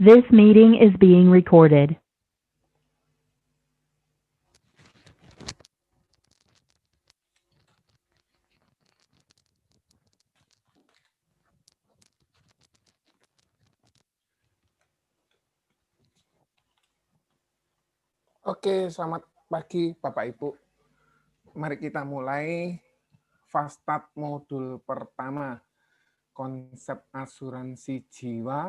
This meeting is being recorded. Oke, selamat pagi Bapak Ibu. Mari kita mulai Fastat modul pertama, konsep asuransi jiwa,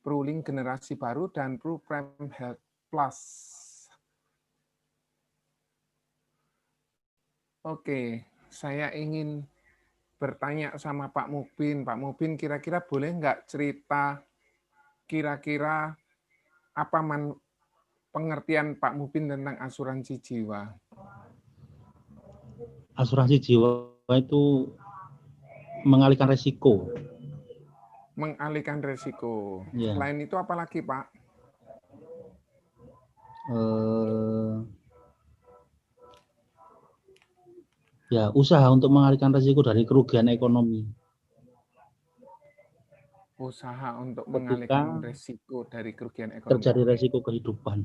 Pruling generasi baru, dan PruPrem Health Plus. Oke, saya ingin bertanya sama Pak Mubin. Pak Mubin, kira-kira boleh nggak cerita kira-kira apa pengertian Pak Mubin tentang asuransi jiwa? Asuransi jiwa itu mengalihkan resiko. Mengalihkan resiko. Ya. Selain itu apa lagi, Pak? Ya, usaha untuk mengalihkan resiko dari kerugian ekonomi. Usaha untuk Ketika mengalihkan resiko dari kerugian ekonomi. Terjadi resiko kehidupan.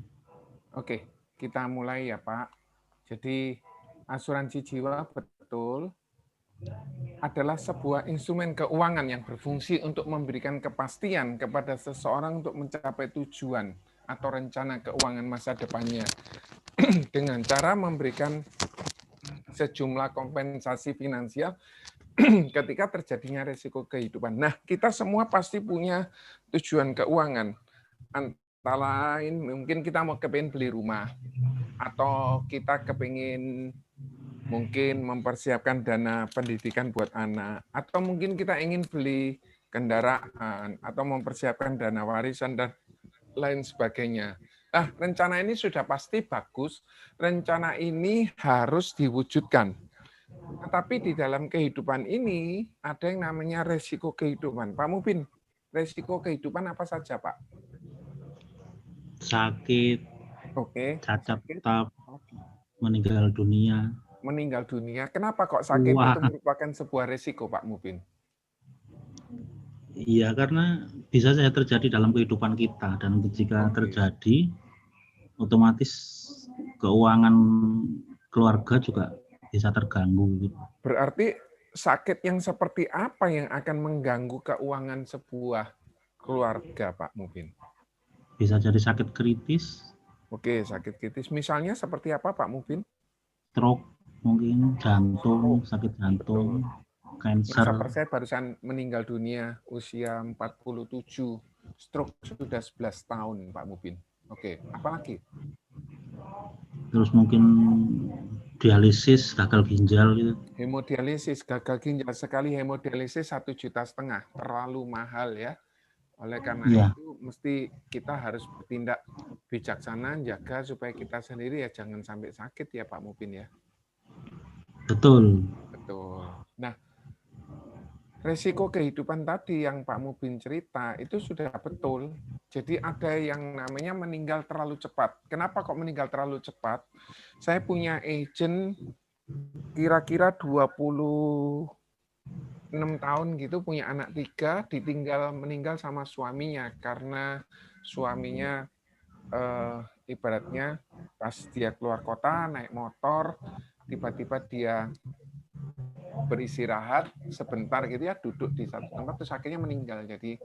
Oke, kita mulai ya, Pak. Jadi asuransi jiwa betul adalah sebuah instrumen keuangan yang berfungsi untuk memberikan kepastian kepada seseorang untuk mencapai tujuan atau rencana keuangan masa depannya dengan cara memberikan sejumlah kompensasi finansial ketika terjadinya risiko kehidupan. Nah, kita semua pasti punya tujuan keuangan. Antara lain mungkin kita mau kepingin beli rumah, atau kita kepingin mungkin mempersiapkan dana pendidikan buat anak, atau mungkin kita ingin beli kendaraan, atau mempersiapkan dana warisan, dan lain sebagainya. Nah, rencana ini sudah pasti bagus, rencana ini harus diwujudkan. Tetapi di dalam kehidupan ini ada yang namanya resiko kehidupan. Pak Mubin, resiko kehidupan apa saja, Pak? Sakit, Oke, cacat sakit, meninggal dunia. meninggal dunia. Kenapa kok sakit itu merupakan sebuah resiko, Pak Mubin? Iya, karena bisa saja terjadi dalam kehidupan kita, dan jika terjadi, otomatis keuangan keluarga juga bisa terganggu. Berarti sakit yang seperti apa yang akan mengganggu keuangan sebuah keluarga, Pak Mubin? Bisa jadi sakit kritis. Oke, sakit kritis. Misalnya seperti apa, Pak Mubin? Stroke, mungkin jantung, sakit jantung, kanker. Saya barusan meninggal dunia usia 47, stroke sudah 11 tahun, Pak Mubin. Oke, apalagi? Terus mungkin dialisis, gagal ginjal gitu. Hemodialisis, gagal ginjal. Sekali hemodialisis 1,5 juta, terlalu mahal ya. Oleh karena itu, mesti kita harus bertindak bijaksana, jaga supaya kita sendiri ya jangan sampai sakit ya Pak Mubin ya. Betul. Betul. Nah, resiko kehidupan tadi yang Pak Mubin cerita itu sudah betul. Jadi ada yang namanya meninggal terlalu cepat. Kenapa kok meninggal terlalu cepat? Saya punya agent kira-kira 26 tahun gitu, punya anak 3, ditinggal meninggal sama suaminya karena suaminya ibaratnya pas dia keluar kota naik motor, tiba-tiba dia beristirahat sebentar gitu ya, duduk di satu tempat terus akhirnya meninggal. Jadi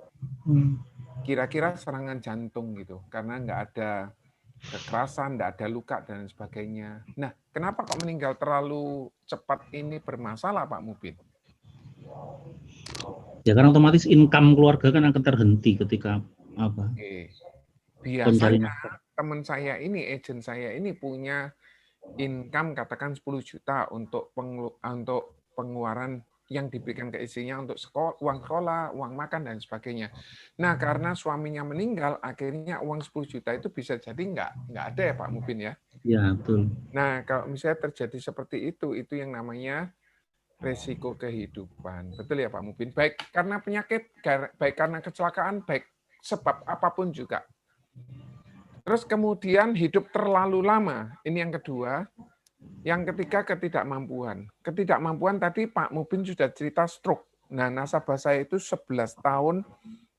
kira-kira serangan jantung gitu, karena nggak ada kekerasan, nggak ada luka dan sebagainya. Nah, kenapa kok meninggal terlalu cepat ini bermasalah, Pak Mubin? Ya karena otomatis income keluarga kan akan terhenti ketika apa? Biasanya teman saya ini, agent saya ini punya income katakan 10 juta untuk pengeluaran yang diberikan ke istrinya untuk uang sekolah, uang makan, dan sebagainya. Nah, karena suaminya meninggal, akhirnya uang 10 juta itu bisa jadi nggak ada ya Pak Mubin ya? Ya, betul. Nah, kalau misalnya terjadi seperti itu yang namanya resiko kehidupan. Betul ya Pak Mubin? Baik karena penyakit, baik karena kecelakaan, baik sebab apapun juga. Terus kemudian hidup terlalu lama, ini yang kedua. Yang ketiga, ketidakmampuan. Ketidakmampuan tadi Pak Mubin sudah cerita stroke. Nah, nasabah saya itu 11 tahun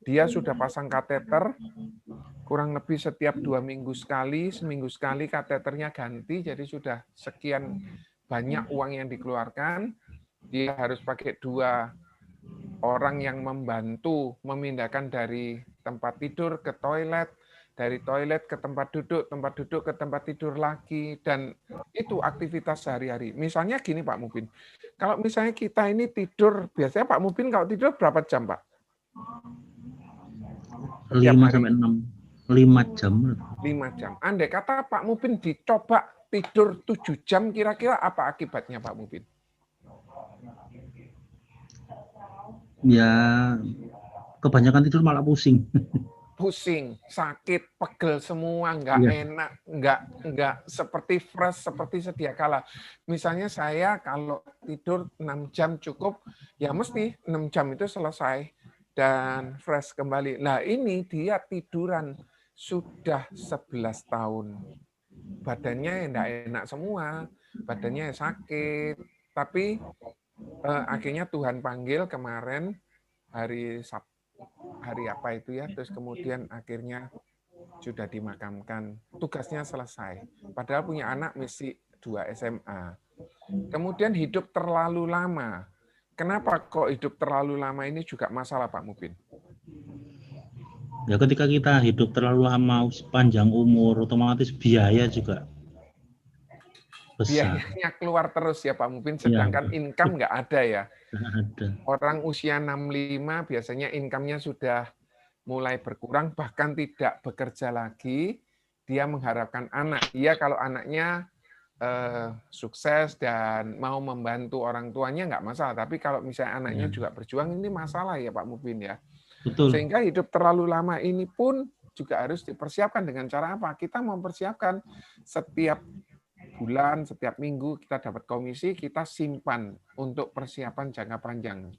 dia sudah pasang kateter, kurang lebih setiap 2 minggu sekali, seminggu sekali kateternya ganti, jadi sudah sekian banyak uang yang dikeluarkan, dia harus pakai 2 orang yang membantu memindahkan dari tempat tidur ke toilet, dari toilet ke tempat duduk ke tempat tidur lagi, dan itu aktivitas sehari-hari. Misalnya gini Pak Mupin, kalau misalnya kita ini tidur, biasanya Pak Mupin kalau tidur berapa jam Pak? 5 sampai 6, 5 jam. 5 jam. Andai kata Pak Mupin dicoba tidur 7 jam, kira-kira apa akibatnya Pak Mupin? Ya, kebanyakan tidur malah pusing. Pusing, sakit, pegel semua, nggak enak, nggak seperti fresh seperti sedia kala. Misalnya saya kalau tidur 6 jam cukup, ya mesti 6 jam itu selesai dan fresh kembali. Nah ini dia tiduran sudah 11 tahun. Badannya nggak enak semua, badannya sakit. Tapi akhirnya Tuhan panggil kemarin hari Sabtu, hari apa itu ya, terus kemudian akhirnya sudah dimakamkan, tugasnya selesai. Padahal punya anak misi 2 SMA. Kemudian hidup terlalu lama. Kenapa kok hidup terlalu lama ini juga masalah Pak Mupin? Ya ketika kita hidup terlalu lama, panjang umur, otomatis biaya juga besar. Biayanya keluar terus ya Pak Mupin, sedangkan income nggak ada ya. Ada. Orang usia 65 biasanya income-nya sudah mulai berkurang, bahkan tidak bekerja lagi, dia mengharapkan anak. Iya kalau anaknya sukses dan mau membantu orang tuanya nggak masalah, tapi kalau misalnya anaknya juga berjuang, ini masalah ya Pak Mupin ya. Betul. Sehingga hidup terlalu lama ini pun juga harus dipersiapkan dengan cara apa? Kita mempersiapkan setiap bulan, setiap minggu kita dapat komisi, kita simpan untuk persiapan jangka panjang.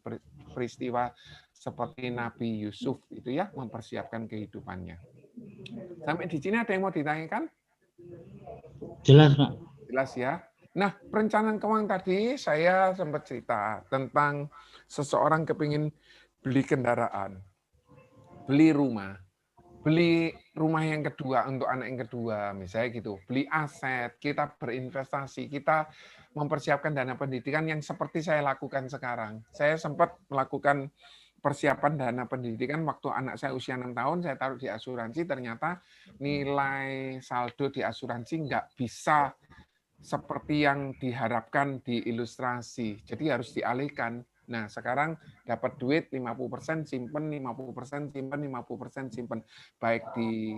Peristiwa seperti Nabi Yusuf itu ya, mempersiapkan kehidupannya. Sampai di sini ada yang mau ditanyakan? Jelas, Pak. Jelas ya. Nah, perencanaan keuangan tadi saya sempat cerita tentang seseorang kepingin beli kendaraan, beli rumah yang kedua untuk anak yang kedua, misalnya gitu, beli aset, kita berinvestasi, kita mempersiapkan dana pendidikan yang seperti saya lakukan sekarang. Saya sempat melakukan persiapan dana pendidikan waktu anak saya usia 6 tahun, saya taruh di asuransi, ternyata nilai saldo di asuransi nggak bisa seperti yang diharapkan di ilustrasi, jadi harus dialihkan. Nah, sekarang dapat duit 50% simpen, 50% simpen, 50% simpen. Baik di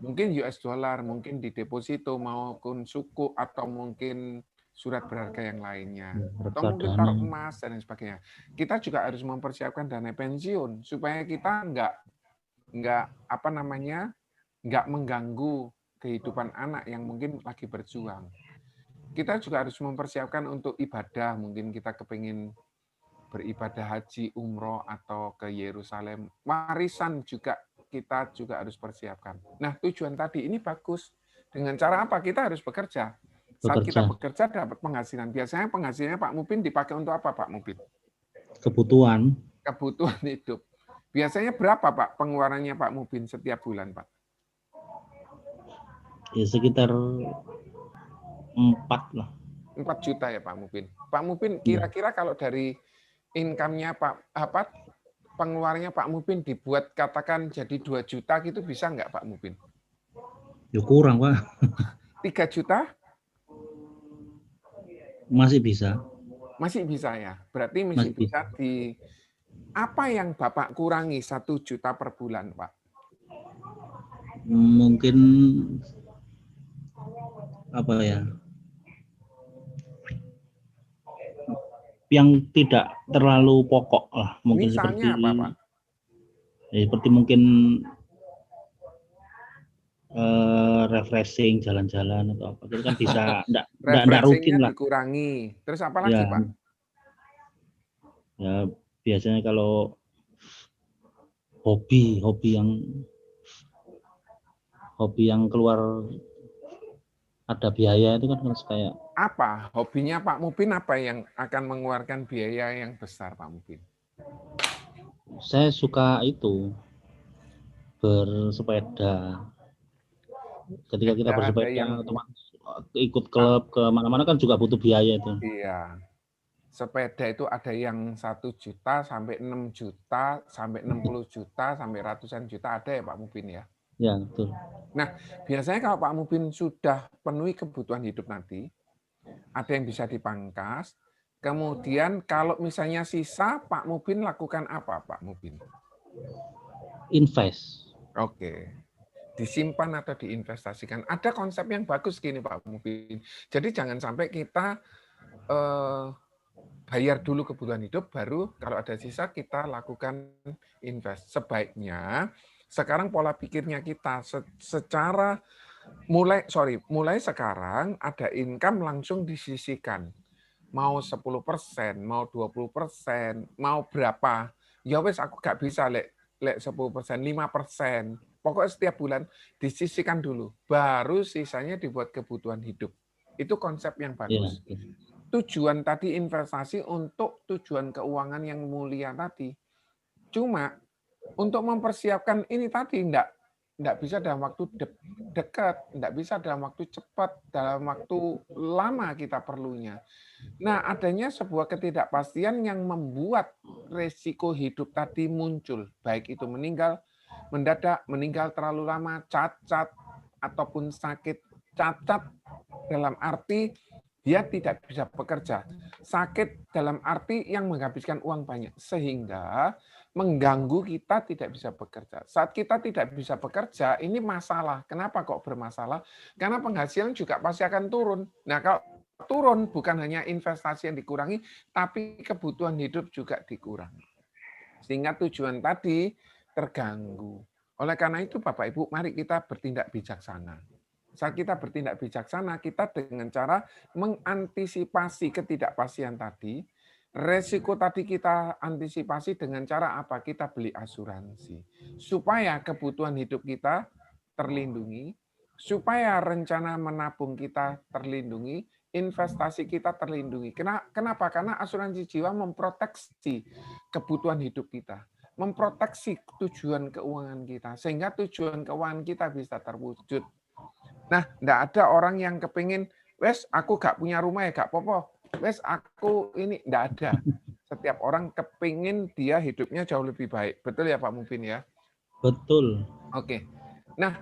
mungkin US dollar, mungkin di deposito maupun suku atau mungkin surat berharga yang lainnya. Atau mungkin taruh emas dan lain sebagainya. Kita juga harus mempersiapkan dana pensiun supaya kita nggak mengganggu kehidupan anak yang mungkin lagi berjuang. Kita juga harus mempersiapkan untuk ibadah, mungkin kita kepingin beribadah haji, umroh, atau ke Yerusalem. Warisan juga kita juga harus persiapkan. Nah, tujuan tadi ini bagus. Dengan cara apa? Kita harus bekerja. Saat kita bekerja dapat penghasilan. Biasanya penghasilannya Pak Mupin dipakai untuk apa Pak Mupin? Kebutuhan. Kebutuhan hidup. Biasanya berapa Pak pengeluarannya Pak Mupin setiap bulan Pak? Ya sekitar 4 lah. 4 juta ya Pak Mupin. Pak Mupin kira-kira kalau dari income-nya pengeluarannya Pak Mupin dibuat katakan jadi 2 juta gitu bisa nggak Pak Mupin? Ya kurang Pak. 3 juta? Masih bisa. Masih bisa ya. Berarti masih bisa di apa yang Bapak kurangi 1 juta per bulan Pak? Mungkin apa ya? Yang tidak terlalu pokok lah, mungkin misalnya seperti apa, Pak? Ya, seperti mungkin refreshing, jalan-jalan atau apa, itu kan bisa enggak rutin lah. Dikurangi. Terus apa lagi, Pak? Ya biasanya kalau hobi yang keluar ada biaya itu kan harus kayak apa hobinya Pak Mupin, apa yang akan mengeluarkan biaya yang besar Pak Mupin? Saya suka itu bersepeda. Ketika kita Ada bersepeda, yang otomatis ikut klub ke mana-mana kan juga butuh biaya itu. iya. Sepeda itu ada yang 1 juta sampai 6 juta sampai 60 juta sampai ratusan juta ada ya Pak Mubin ya. Ya, betul. Nah, biasanya kalau Pak Mubin sudah penuhi kebutuhan hidup nanti, ada yang bisa dipangkas. Kemudian kalau misalnya sisa, Pak Mubin lakukan apa, Pak Mubin? Invest. Oke. Disimpan atau diinvestasikan. Ada konsep yang bagus gini, Pak Mubin. Jadi jangan sampai kita bayar dulu kebutuhan hidup, baru kalau ada sisa kita lakukan invest. Sebaiknya sekarang pola pikirnya kita secara mulai sekarang ada income langsung disisihkan. Mau 10%, mau 20%, mau berapa. Ya wes aku gak bisa lek 10%, 5%. Pokoknya setiap bulan disisihkan dulu, baru sisanya dibuat kebutuhan hidup. Itu konsep yang bagus. Ya. Tujuan tadi investasi untuk tujuan keuangan yang mulia tadi. Cuma untuk mempersiapkan ini tadi enggak bisa dalam waktu dekat, enggak bisa dalam waktu cepat, dalam waktu lama kita perlunya. Nah, adanya sebuah ketidakpastian yang membuat resiko hidup tadi muncul, baik itu meninggal mendadak, meninggal terlalu lama, cacat ataupun sakit. Cacat dalam arti dia tidak bisa bekerja. Sakit dalam arti yang menghabiskan uang banyak. Sehingga mengganggu kita tidak bisa bekerja. Saat kita tidak bisa bekerja, ini masalah. Kenapa kok bermasalah? Karena penghasilan juga pasti akan turun. Nah, kalau turun bukan hanya investasi yang dikurangi, tapi kebutuhan hidup juga dikurangi. Sehingga tujuan tadi terganggu. Oleh karena itu, Bapak Ibu, mari kita bertindak bijaksana. Saat kita bertindak bijaksana, kita dengan cara mengantisipasi ketidakpastian tadi, resiko tadi kita antisipasi dengan cara apa? Kita beli asuransi. Supaya kebutuhan hidup kita terlindungi, supaya rencana menabung kita terlindungi, investasi kita terlindungi. Kenapa? Karena asuransi jiwa memproteksi kebutuhan hidup kita, memproteksi tujuan keuangan kita, sehingga tujuan keuangan kita bisa terwujud. Nah, enggak ada orang yang kepingin, wes aku gak punya rumah ya gak apa-apa, wes aku ini, enggak ada. Setiap orang kepingin dia hidupnya jauh lebih baik. Betul ya Pak Mubin ya? Betul. Oke. Nah,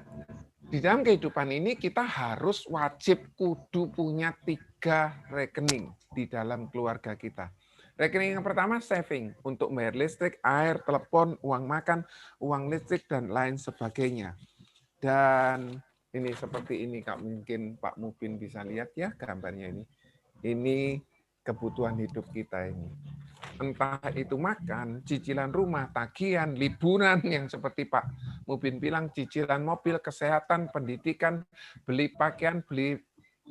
di dalam kehidupan ini kita harus wajib kudu punya 3 rekening di dalam keluarga kita. Rekening yang pertama saving untuk bayar listrik, air, telepon, uang makan, uang listrik, dan lain sebagainya. Dan ini seperti ini, Kak, mungkin Pak Mubin bisa lihat ya gambarnya ini. Ini kebutuhan hidup kita ini. Entah itu makan, cicilan rumah, tagihan, liburan yang seperti Pak Mubin bilang, cicilan mobil, kesehatan, pendidikan, beli pakaian, beli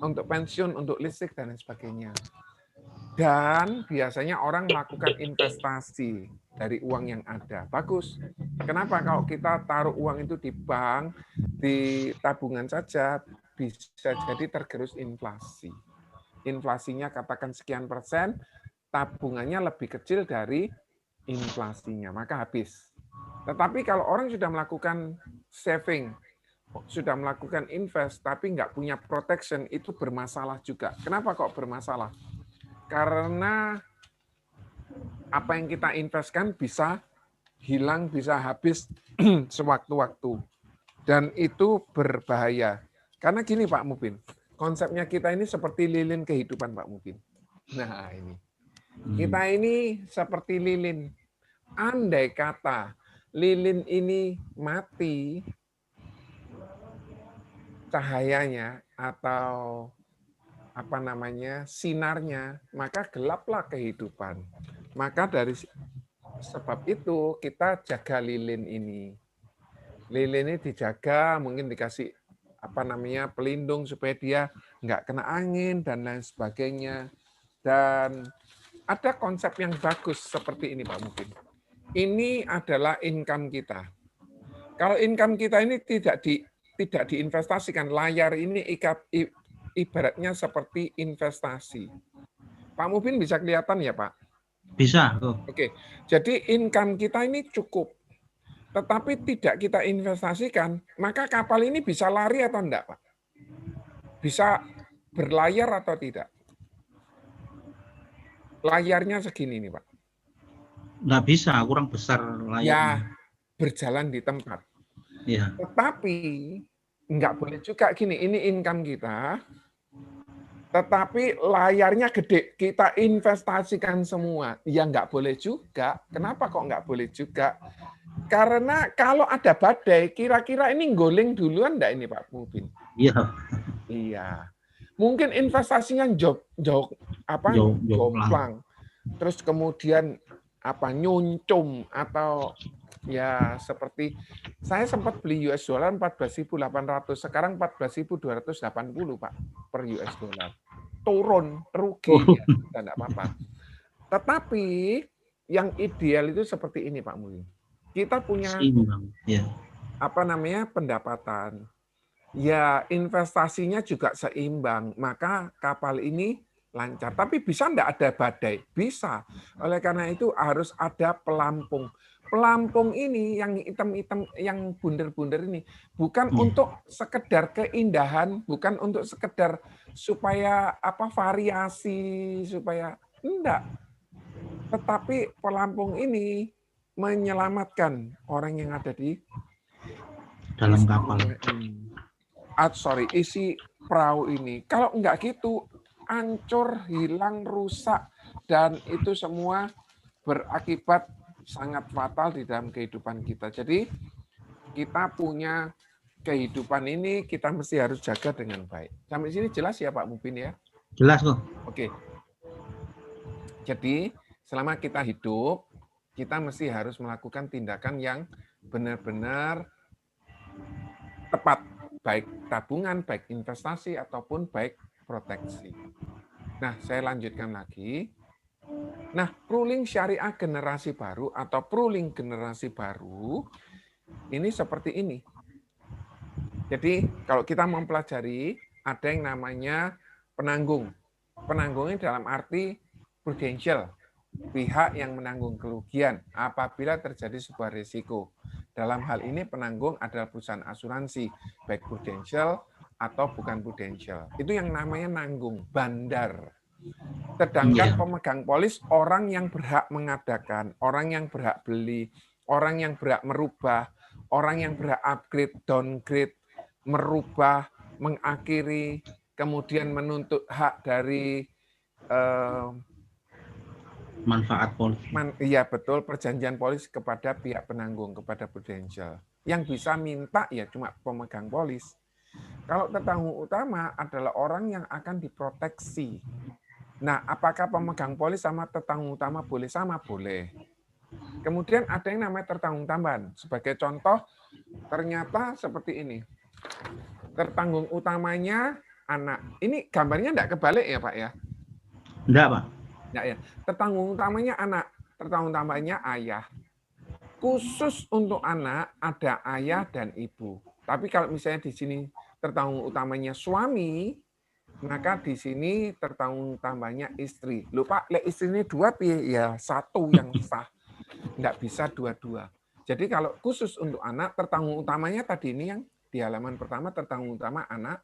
untuk pensiun, untuk listrik, dan lain sebagainya. Dan biasanya orang melakukan investasi dari uang yang ada. Bagus. Kenapa? Kalau kita taruh uang itu di bank, di tabungan saja, bisa jadi tergerus inflasi. Inflasinya katakan sekian persen, tabungannya lebih kecil dari inflasinya, maka habis. Tetapi kalau orang sudah melakukan saving, sudah melakukan invest, tapi nggak punya protection, itu bermasalah juga. Kenapa kok bermasalah? Karena apa yang kita investkan bisa hilang, bisa habis sewaktu-waktu. Dan itu berbahaya. Karena gini Pak Mubin, konsepnya kita ini seperti lilin kehidupan Pak Mubin. Nah ini. Kita ini seperti lilin. Andai kata lilin ini mati, cahayanya atau apa namanya sinarnya, maka gelaplah kehidupan. Maka dari sebab itu kita jaga lilin ini. Lilin ini dijaga, mungkin dikasih apa namanya pelindung supaya dia nggak kena angin dan lain sebagainya. Dan ada konsep yang bagus seperti ini Pak Mubin. Ini adalah income kita. Kalau income kita ini tidak diinvestasikan, layar ini ibaratnya seperti investasi. Pak Mubin bisa kelihatan ya Pak? Bisa. Oke, jadi income kita ini cukup. tetapi tidak kita investasikan, maka kapal ini bisa lari atau enggak, Pak? Bisa berlayar atau tidak? Layarnya segini nih, Pak. Nggak bisa, kurang besar layarnya. Ya, berjalan di tempat. Ya. Tetapi nggak boleh juga gini, ini income kita, tetapi layarnya gede, kita investasikan semua. Ya nggak boleh juga. Kenapa kok nggak boleh juga? Karena kalau ada badai, kira-kira ini nggoling duluan enggak ini Pak Mubin? Iya. Iya. Mungkin investasinya joplang. Terus kemudian nyuncum atau ya seperti saya sempat beli US dollar 14.800, sekarang 14.280 Pak per US dollar. Turun, rugi ya, enggak apa-apa. Tetapi yang ideal itu seperti ini Pak Mubin. Kita punya pendapatan. Ya, investasinya juga seimbang, maka kapal ini lancar. Tapi bisa enggak ada badai? Bisa. Oleh karena itu harus ada pelampung. Pelampung ini yang hitam-hitam, yang bunder-bunder ini bukan untuk sekedar keindahan, bukan untuk sekedar supaya variasi, supaya enggak. Tetapi pelampung ini menyelamatkan orang yang ada di dalam kapal. Isi perahu ini. Kalau enggak gitu, hancur, hilang, rusak, dan itu semua berakibat sangat fatal di dalam kehidupan kita. Jadi kita punya kehidupan ini, kita mesti harus jaga dengan baik. Sampai sini jelas ya Pak Mubin ya? Jelas kok. Oke. Jadi selama kita hidup, kita mesti harus melakukan tindakan yang benar-benar tepat. Baik tabungan, baik investasi, ataupun baik proteksi. Nah, saya lanjutkan lagi. Nah, ruling syariah generasi baru atau ruling generasi baru, ini seperti ini. Jadi, kalau kita mempelajari, ada yang namanya penanggung. Penanggungnya dalam arti prudential, pihak yang menanggung kerugian apabila terjadi sebuah risiko. Dalam hal ini penanggung adalah perusahaan asuransi, baik prudential atau bukan prudential. Itu yang namanya nanggung, bandar. Sedangkan pemegang polis orang yang berhak mengadakan, orang yang berhak beli, orang yang berhak merubah, orang yang berhak upgrade, downgrade, merubah, mengakhiri, kemudian menuntut hak dari manfaat polis. Iya betul, perjanjian polis kepada pihak penanggung, kepada prudential. Yang bisa minta ya cuma pemegang polis. Kalau tertanggung utama adalah orang yang akan diproteksi. Nah, apakah pemegang polis sama tertanggung utama boleh sama? Boleh. Kemudian ada yang namanya tertanggung tambahan. Sebagai contoh, ternyata seperti ini. Tertanggung utamanya anak. Ini gambarnya enggak kebalik ya Pak ya? Enggak Pak. Ya. Tertanggung utamanya anak, tertanggung utamanya ayah. Khusus untuk anak ada ayah dan ibu. Tapi kalau misalnya di sini tertanggung utamanya suami, maka di sini tertanggung utamanya istri. Loh Pak, istri ini dua ya satu yang sah. Enggak bisa dua-dua. Jadi kalau khusus untuk anak, tertanggung utamanya tadi ini yang di halaman pertama tertanggung utama anak.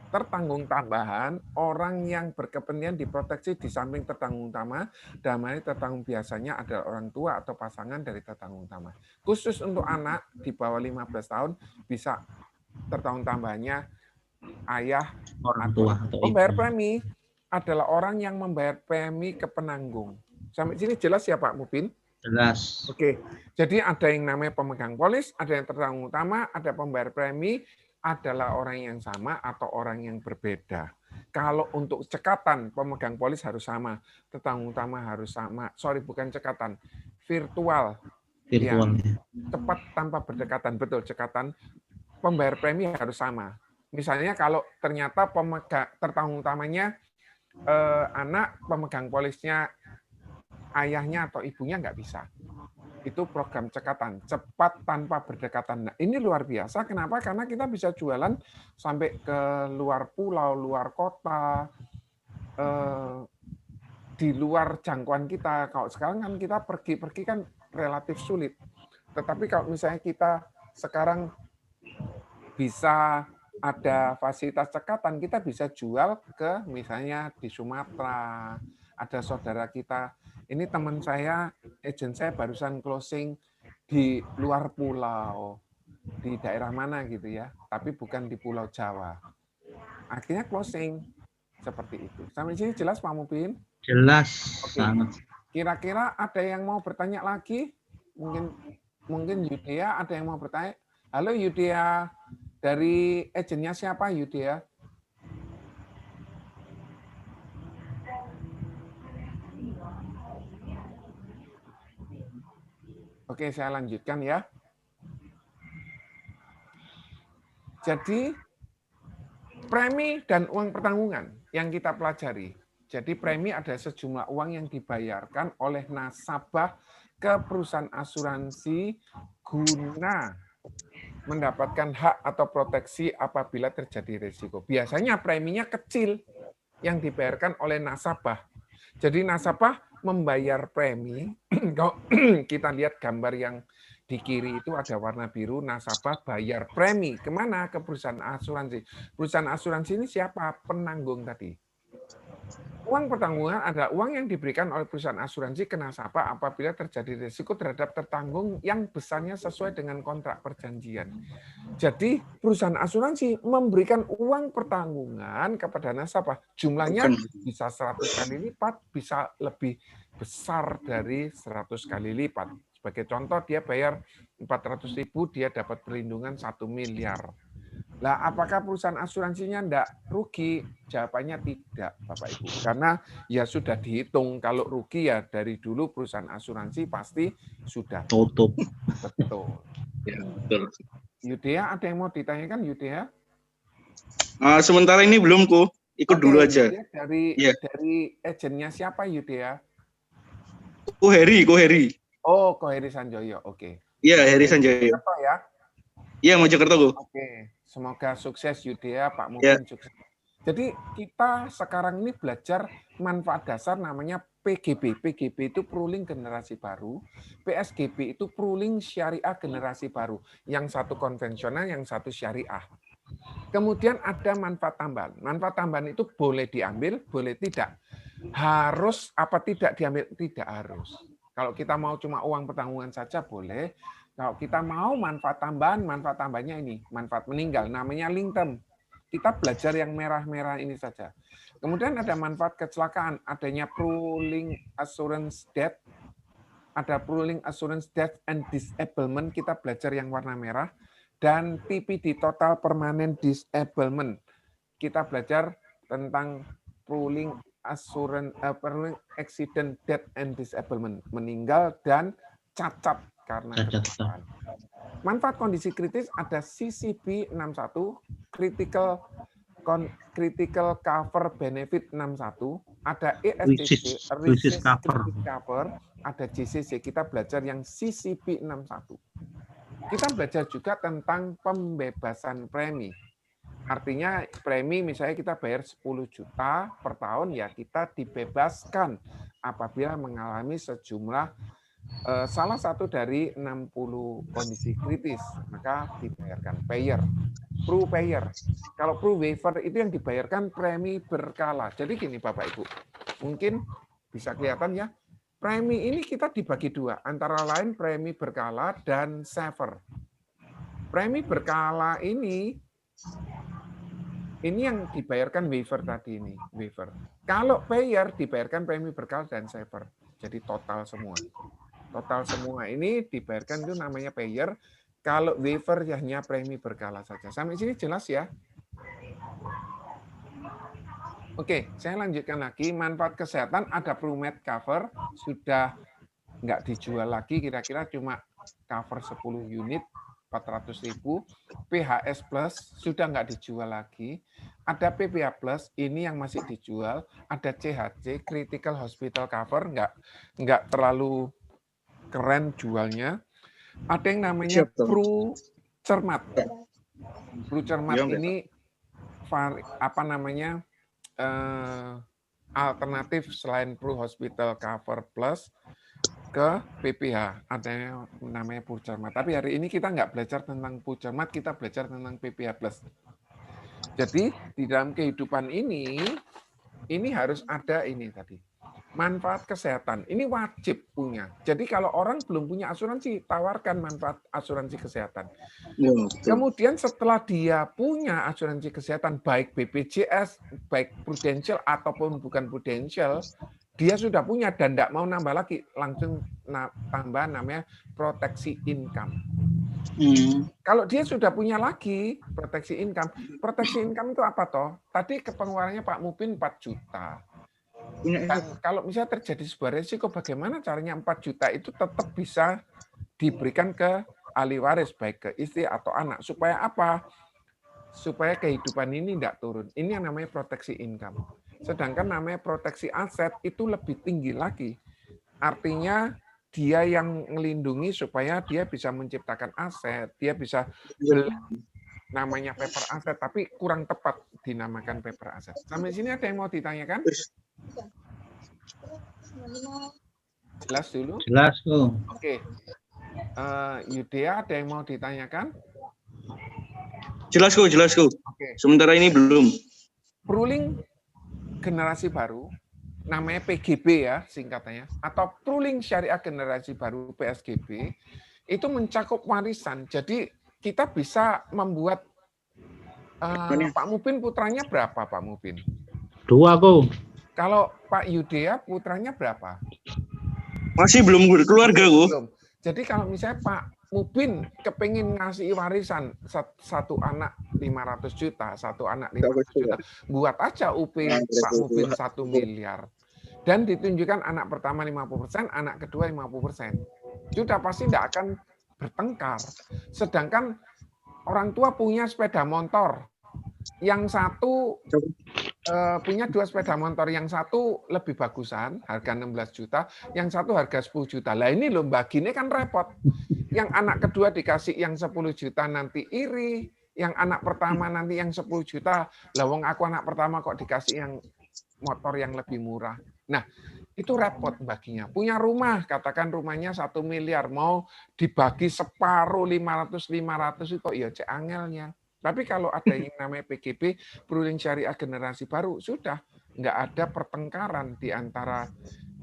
Tertanggung tambahan, orang yang berkepentingan diproteksi di samping tertanggung utama, dalam hal ini tertanggung biasanya adalah orang tua atau pasangan dari tertanggung utama. Khusus untuk anak di bawah 15 tahun, bisa tertanggung tambahannya ayah, orang tua atau pembayar premi adalah orang yang membayar premi ke penanggung. Sampai sini jelas ya Pak Mubin? Jelas. Oke, jadi ada yang namanya pemegang polis, ada yang tertanggung utama, ada pembayar premi, adalah orang yang sama atau orang yang berbeda. Kalau untuk cekatan, pemegang polis harus sama, tertanggung utama harus sama. Bukan cekatan, virtual. Ya, cepat tanpa berdekatan, betul cekatan. Pembayar premi harus sama. Misalnya kalau ternyata tertanggung utamanya anak, pemegang polisnya ayahnya atau ibunya nggak bisa. Itu program cekatan, cepat tanpa berdekatan. Nah, ini luar biasa. Kenapa? Karena kita bisa jualan sampai ke luar pulau, luar kota, di luar jangkauan kita. Kalau sekarang kan kita pergi kan relatif sulit. Tetapi kalau misalnya kita sekarang bisa ada fasilitas cekatan, kita bisa jual ke misalnya di Sumatera. Ada saudara kita, ini teman saya, agent saya barusan closing di luar pulau, di daerah mana gitu ya, tapi bukan di Pulau Jawa. Akhirnya closing seperti itu. Sampai sini jelas Pak Mubin? Jelas. Oke. Sangat. Kira-kira ada yang mau bertanya lagi? Mungkin Yudea ada yang mau bertanya? Halo Yudea, dari agennya siapa Yudea? Oke, saya lanjutkan ya. Jadi, premi dan uang pertanggungan yang kita pelajari. Jadi, premi ada sejumlah uang yang dibayarkan oleh nasabah ke perusahaan asuransi guna mendapatkan hak atau proteksi apabila terjadi risiko. Biasanya preminya kecil yang dibayarkan oleh nasabah. Jadi nasabah membayar premi, kalau kita lihat gambar yang di kiri itu ada warna biru, nasabah bayar premi. Kemana? Ke perusahaan asuransi. Perusahaan asuransi ini siapa? Penanggung tadi. Uang pertanggungan adalah uang yang diberikan oleh perusahaan asuransi ke nasabah apabila terjadi risiko terhadap tertanggung yang besarnya sesuai dengan kontrak perjanjian. Jadi perusahaan asuransi memberikan uang pertanggungan kepada nasabah. Jumlahnya bisa 100 kali lipat, bisa lebih besar dari 100 kali lipat. Sebagai contoh, dia bayar 400.000, dia dapat perlindungan 1 miliar. Lah, apakah perusahaan asuransinya enggak rugi? Jawabannya tidak, Bapak Ibu. Karena ya sudah dihitung, kalau rugi ya dari dulu perusahaan asuransi pasti sudah tutup. Betul. Ya, betul. Yudea, ada yang mau ditanyakan Yudea? Sementara ini belum, Ku. Ikut dulu aja. Yudea dari agennya siapa Yudea? Ku Heri. Oh, Ko Heri Sanjoyo. Oke. Iya, Heri Sanjoyo. Mojokerto ya? Iya, Mojokerto, Ku. Oke. Semoga sukses Yudea, Pak Mubin sukses. Jadi kita sekarang ini belajar manfaat dasar namanya PGB. PGB itu pooling generasi baru. PSGB itu pooling syariah generasi baru. Yang satu konvensional, yang satu syariah. Kemudian ada manfaat tambahan. Manfaat tambahan itu boleh diambil, boleh tidak. Harus apa tidak diambil? Tidak harus. Kalau kita mau cuma uang pertanggungan saja boleh. Kalau kita mau manfaat tambahannya ini, manfaat meninggal, namanya long term. Kita belajar yang merah-merah ini saja. Kemudian ada manfaat kecelakaan, adanya pooling assurance death, ada pooling assurance death and disablement, kita belajar yang warna merah, dan TPD, total permanent disablement. Kita belajar tentang pooling assurance, pooling accident death and disablement, meninggal dan cacat karena kecelakaan. Manfaat kondisi kritis ada CCB 61, critical cover benefit 61, ada ESCC, risk cover, ada JCC. Kita belajar yang CCB 61. Kita belajar juga tentang pembebasan premi. Artinya premi misalnya kita bayar 10 juta per tahun, ya kita dibebaskan apabila mengalami sejumlah salah satu dari 60 kondisi kritis, maka dibayarkan payer. Pro payer. Kalau pro waiver itu yang dibayarkan premi berkala. Jadi gini Bapak Ibu, mungkin bisa kelihatan ya, premi ini kita dibagi dua, antara lain premi berkala dan saver. Premi berkala ini yang dibayarkan waiver tadi ini, waiver. Kalau payer dibayarkan premi berkala dan saver. Jadi total semua. Total semua ini dibayarkan itu namanya payer. Kalau waiver hanya premi berkala saja. Sampai sini jelas ya? Oke, saya lanjutkan lagi. Manfaat kesehatan ada ProMed cover, sudah nggak dijual lagi, kira-kira cuma cover 10 unit, 400.000. PHS Plus sudah nggak dijual lagi. Ada PPA Plus, ini yang masih dijual. Ada CHC, Critical Hospital Cover, nggak terlalu keren jualnya. Ada yang namanya Pru Cermat. Pru Cermat ini apa namanya alternatif selain Pru Hospital Cover Plus. ke PPH, ada yang namanya Pucermat. Tapi hari ini kita nggak belajar tentang Pucermat, kita belajar tentang PPH Plus. Jadi di dalam kehidupan ini harus ada ini tadi. Manfaat kesehatan, ini wajib punya. Jadi kalau orang belum punya asuransi, tawarkan manfaat asuransi kesehatan. Ya, Kemudian setelah dia punya asuransi kesehatan, baik BPJS, baik Prudential ataupun bukan Prudential, dia sudah punya dan tidak mau nambah lagi, langsung tambah namanya proteksi income. Kalau dia sudah punya lagi proteksi income itu apa toh? Tadi pengeluarannya Pak Mupin 4 juta. Dan kalau misalnya terjadi sebuah resiko, bagaimana caranya 4 juta itu tetap bisa diberikan ke ahli waris, baik ke istri atau anak. Supaya apa? Supaya kehidupan ini tidak turun. Ini yang namanya proteksi income. Sedangkan namanya proteksi aset itu lebih tinggi lagi. Artinya dia yang melindungi supaya dia bisa menciptakan aset, dia bisa beli namanya paper aset, tapi kurang tepat dinamakan paper aset. Sampai sini ada yang mau ditanyakan? Jelas dulu? Jelas tuh. Oke. Yudea, ada yang mau ditanyakan? Jelas kok. Oke. Sementara ini belum. Ruling generasi baru, namanya PGB ya singkatannya, atau Ruling Syariah Generasi Baru PSGB, itu mencakup warisan. Jadi kita bisa membuat Pak Mupin putranya berapa Pak Mupin? 2 kok. Kalau Pak Yudea putranya berapa? Masih belum berkeluarga kok. Belum. Jadi kalau misalnya Pak Mupin kepingin ngasih warisan satu anak 500 juta, satu anak 500 juta, buat aja UP Pak Mupin 1 miliar. Dan ditunjukkan anak pertama 50%, anak kedua 50%. Sudah pasti tidak akan bertengkar. Sedangkan orang tua punya sepeda motor. Yang satu punya 2 sepeda motor, yang satu lebih bagusan, harga 16 juta, yang satu harga 10 juta. Lah ini loh baginya kan repot. Yang anak kedua dikasih yang 10 juta nanti iri, yang anak pertama nanti yang 10 juta. Lah wong aku anak pertama kok dikasih yang motor yang lebih murah. Nah, itu repot baginya. Punya rumah, katakan rumahnya 1 miliar, mau dibagi separuh 500 itu ya cek angelnya. Tapi kalau ada yang namanya PGB, Ruling Syariah Generasi Baru, sudah nggak ada pertengkaran di antara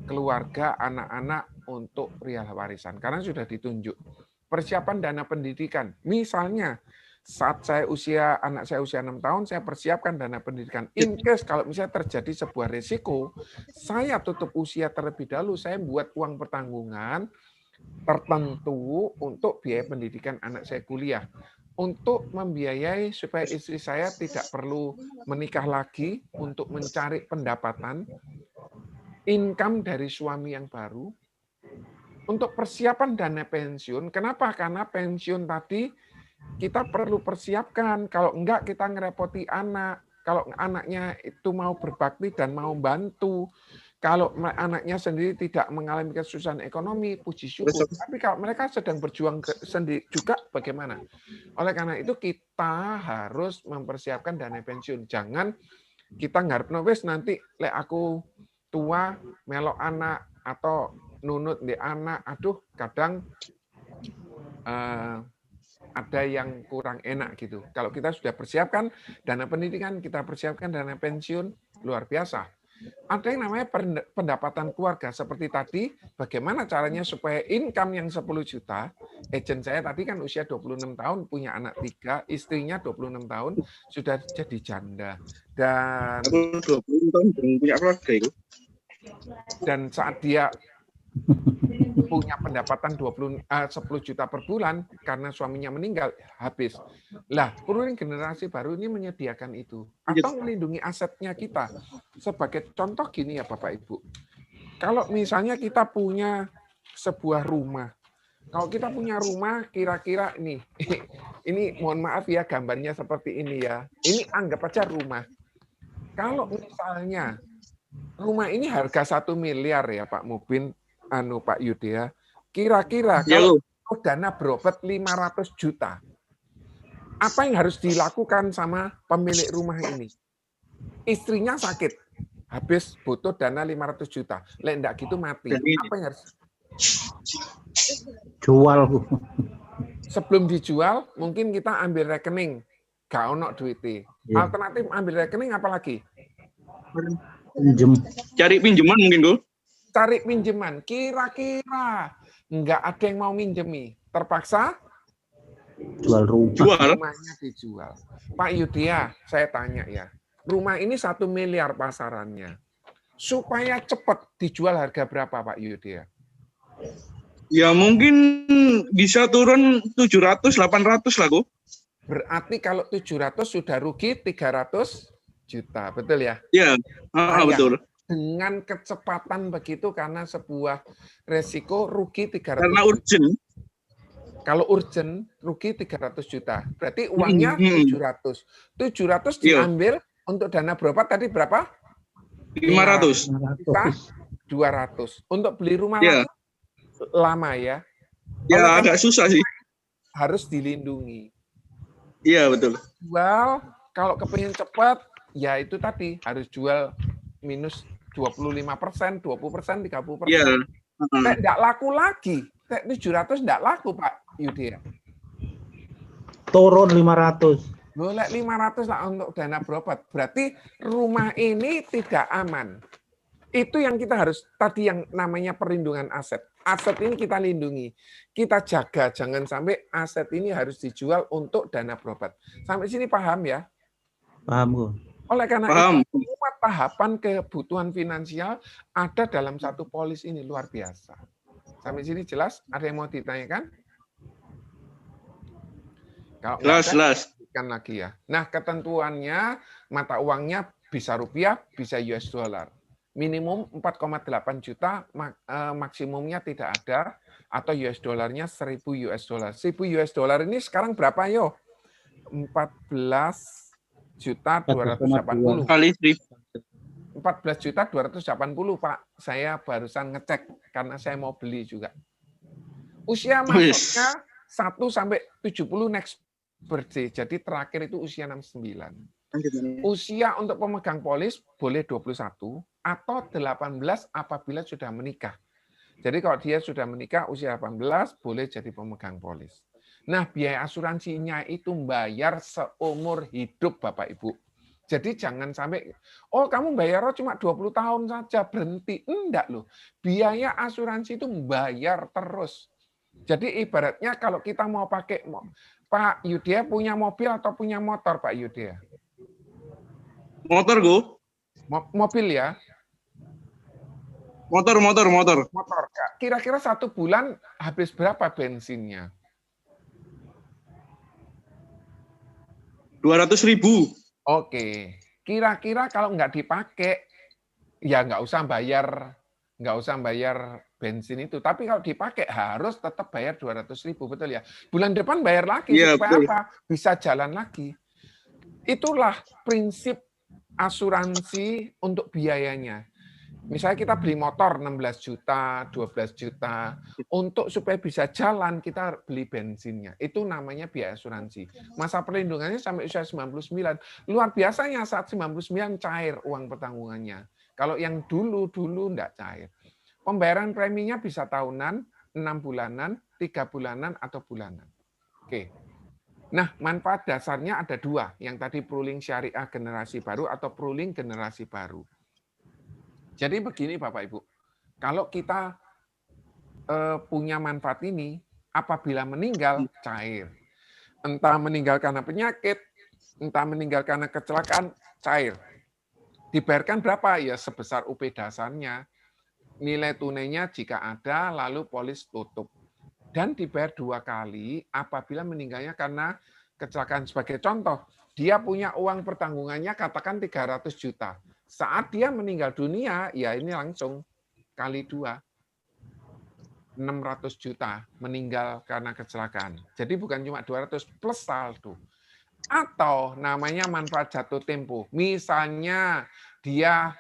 keluarga, anak-anak untuk real warisan. Karena sudah ditunjuk. Persiapan dana pendidikan. Misalnya, saat anak saya usia 6 tahun, saya persiapkan dana pendidikan. In case kalau misalnya terjadi sebuah resiko, saya tutup usia terlebih dahulu, saya buat uang pertanggungan tertentu untuk biaya pendidikan anak saya kuliah. Untuk membiayai supaya istri saya tidak perlu menikah lagi untuk mencari pendapatan, income dari suami yang baru, untuk persiapan dana pensiun. Kenapa? Karena pensiun tadi kita perlu persiapkan. Kalau enggak kita ngerepoti anak. Kalau anaknya itu mau berbakti dan mau bantu. Kalau anaknya sendiri tidak mengalami kesusahan ekonomi, puji syukur. Tapi kalau mereka sedang berjuang sendiri juga, bagaimana? Oleh karena itu kita harus mempersiapkan dana pensiun. Jangan kita ngarep wis nanti lek aku tua melok anak atau nunut di anak. Aduh, kadang ada yang kurang enak gitu. Kalau kita sudah persiapkan dana pendidikan, kita persiapkan dana pensiun, luar biasa. Ada yang namanya pendapatan keluarga. Seperti tadi, bagaimana caranya supaya income yang 10 juta, agent saya tadi kan usia 26 tahun, punya anak 3, istrinya 26 tahun, sudah jadi janda. Dan Aku 20 tahun belum punya keluarga itu. Dan saat dia punya pendapatan 10 juta per bulan karena suaminya meninggal, habis. Lah, Ruling Generasi Baru ini menyediakan itu atau melindungi asetnya kita. Sebagai contoh gini ya Bapak Ibu. Kalau misalnya kita punya sebuah rumah. Kalau kita punya rumah kira-kira ini mohon maaf ya gambarnya seperti ini ya. Ini anggap aja rumah. Kalau misalnya rumah ini harga 1 miliar ya Pak Mubin, Pak Yudea, kira-kira kalau dana berobat 500 juta, apa yang harus dilakukan sama pemilik rumah ini? Istrinya sakit, habis butuh dana 500 juta, lek enggak gitu mati. Apa yang harus? Jual. Sebelum dijual, mungkin kita ambil rekening. Gak ono duitnya. Iya. Alternatif ambil rekening apa lagi? Pinjem. Cari pinjaman mungkin, Go. Cari pinjaman. Kira-kira nggak ada yang mau minjemi. Terpaksa Jual rumah. Jual. rumahnya dijual. Pak Yudhya, saya tanya ya. Rumah ini 1 miliar pasarannya. Supaya cepat dijual harga berapa Pak Yudhya? Ya mungkin bisa turun 700, 800 lah, Go. Berarti kalau 700 sudah rugi 300 juta. Betul ya? Ya, Sayang. betul. Dengan kecepatan begitu karena sebuah resiko rugi 300 Karena juta. urgent. Kalau urgent rugi 300 juta. Berarti uangnya 700. 700 Iya. diambil untuk dana berobat tadi berapa? 500. Kita 200. Untuk beli rumah Iya. lagi lama ya. Ya Oleh agak karena susah sih. harus dilindungi. Iya, betul. Jual kalau kepingin cepat ya itu tadi harus jual minus 25%, 20%, 30%. Iya. Tidak laku lagi. 700 tidak laku Pak Yudhya. Turun 500. Boleh 500 lah untuk dana berobat. Berarti rumah ini tidak aman. Itu yang kita harus, tadi yang namanya perlindungan aset. Aset ini kita lindungi. Kita jaga, jangan sampai aset ini harus dijual untuk dana berobat. Sampai sini paham ya? Paham, Go. Oleh karena Paham. itu, semua tahapan kebutuhan finansial ada dalam satu polis ini, luar biasa. Sampai sini jelas? Ada yang mau ditanyakan? Kalau nggak ada, Jelas. kan lagi ya. Nah, ketentuannya mata uangnya bisa rupiah, bisa US dollar. Minimum 4,8 juta, maksimumnya tidak ada, atau US dollarnya 1.000 US dollar. 1.000 US dollar ini sekarang berapa yo? 14.280. Kali 1000. 14.280 Pak. Saya barusan ngecek karena saya mau beli juga. Usia masuknya 1 sampai 70 next birthday. Jadi terakhir itu usia 69. Usia untuk pemegang polis boleh 21 atau 18 apabila sudah menikah. Jadi kalau dia sudah menikah usia 18 boleh jadi pemegang polis. Nah, biaya asuransinya itu bayar seumur hidup Bapak Ibu. Jadi jangan sampai, oh kamu bayar cuma 20 tahun saja, berhenti. Enggak loh. Biaya asuransi itu bayar terus. Jadi ibaratnya kalau kita mau pakai, Pak Yudhya punya mobil atau punya motor Pak Yudhya? Motor, Go. Mobil ya? Motor. Motor. Kira-kira 1 bulan habis berapa bensinnya? 200.000. Oke. Kira-kira kalau nggak dipakai, ya nggak usah bayar bensin itu. Tapi kalau dipakai harus tetap bayar 200.000, betul ya? Bulan depan bayar lagi Iya, supaya betul. apa? Bisa jalan lagi. Itulah prinsip asuransi untuk biayanya. Misalnya kita beli motor 16 juta, 12 juta, untuk supaya bisa jalan kita beli bensinnya. Itu namanya biaya asuransi. Masa perlindungannya sampai usia 99. Luar biasanya saat 99 cair uang pertanggungannya. Kalau yang dulu enggak cair. Pembayaran preminya bisa tahunan, 6 bulanan, 3 bulanan, atau bulanan. Oke. Nah, manfaat dasarnya ada 2. Yang tadi pooling syariah generasi baru atau pooling generasi baru. Jadi begini Bapak Ibu, kalau kita punya manfaat ini, apabila meninggal, cair. Entah meninggal karena penyakit, entah meninggal karena kecelakaan, cair. Dibayarkan berapa? Ya sebesar UP dasarnya. Nilai tunainya jika ada, lalu polis tutup. Dan dibayar 2 kali apabila meninggalnya karena kecelakaan. Sebagai contoh, dia punya uang pertanggungannya katakan 300 juta. Saat dia meninggal dunia, ya ini langsung kali 2. 600 juta meninggal karena kecelakaan. Jadi bukan cuma 200 plus saldo. Atau namanya manfaat jatuh tempo. Misalnya dia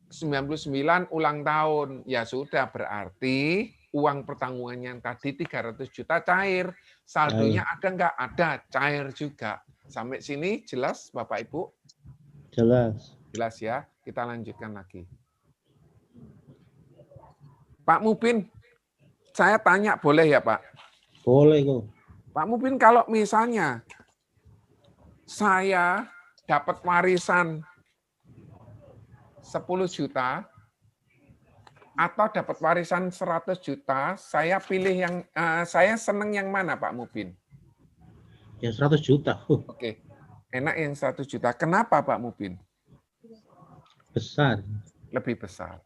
99 ulang tahun. Ya sudah, berarti uang pertanggungannya yang tadi 300 juta cair. Saldonya ada nggak? Ada, cair juga. Sampai sini jelas Bapak Ibu? Jelas. Jelas ya, kita lanjutkan lagi. Pak Mubin, saya tanya boleh ya Pak? Boleh kok. Pak Mupin, kalau misalnya saya dapat warisan 10 juta atau dapat warisan 100 juta, saya pilih yang saya seneng yang mana Pak Mupin? Ya 100 juta. Oke. Enak yang 100 juta. Kenapa Pak Mupin? Besar. Lebih besar.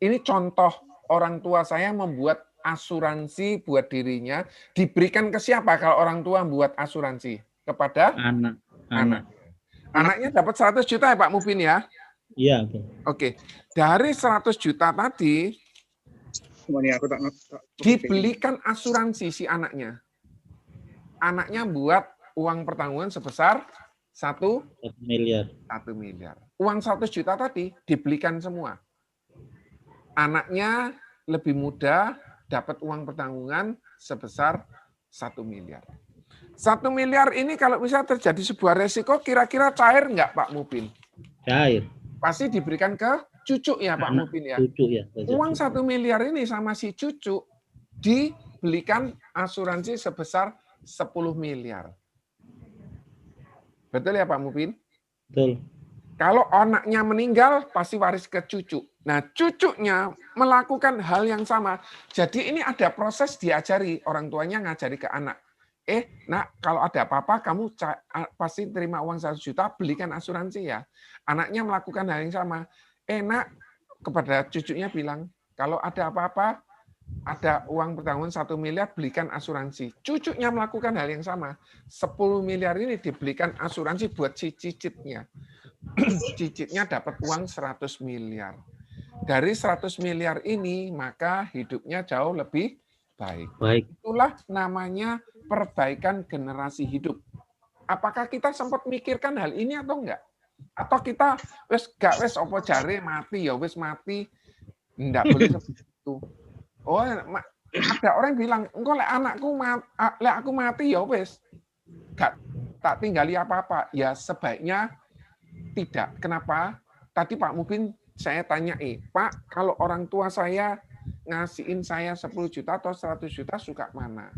Ini contoh orang tua saya membuat asuransi buat dirinya. Diberikan ke siapa kalau orang tua membuat asuransi? Kepada Anak. Anaknya dapat 100 juta ya Pak Mupin ya? Iya, oke. Oke. Dari 100 juta tadi, dibelikan asuransi si anaknya. Anaknya buat uang pertanggungan sebesar 1 miliar. Uang 100 juta tadi dibelikan semua. Anaknya lebih mudah dapat uang pertanggungan sebesar 1 miliar. 1 miliar ini kalau bisa terjadi sebuah resiko, kira-kira cair nggak Pak Mupin? Cair. Pasti diberikan ke cucu ya Pak Mupin ya? Cucu ya. Uang 1 miliar ini sama si cucu dibelikan asuransi sebesar 10 miliar. Betul ya Pak Mupin? Betul. Kalau anaknya meninggal, pasti waris ke cucu. Nah, cucunya melakukan hal yang sama. Jadi ini ada proses diajari, orang tuanya ngajari ke anak. Nak, kalau ada apa-apa, kamu pasti terima uang 100 juta, belikan asuransi ya. Anaknya melakukan hal yang sama. Nak, kepada cucunya bilang, kalau ada apa-apa, ada uang pertanggungan 1 miliar, belikan asuransi. Cucunya melakukan hal yang sama. 10 miliar ini dibelikan asuransi buat si cicitnya. Cicitnya dapat uang 100 miliar. Dari 100 miliar ini, maka hidupnya jauh lebih baik. Itulah namanya perbaikan generasi hidup. Apakah kita sempat mikirkan hal ini atau enggak? Atau kita wes opo jare mati ya wes mati, enggak boleh seperti itu. Oh, ada orang bilang, engko lek aku mati ya wes, gak tak tinggali apa-apa. Ya sebaiknya tidak. Kenapa? Tadi Pak Mupin saya tanya, Pak, kalau orang tua saya ngasihin saya 10 juta atau 100 juta, suka mana?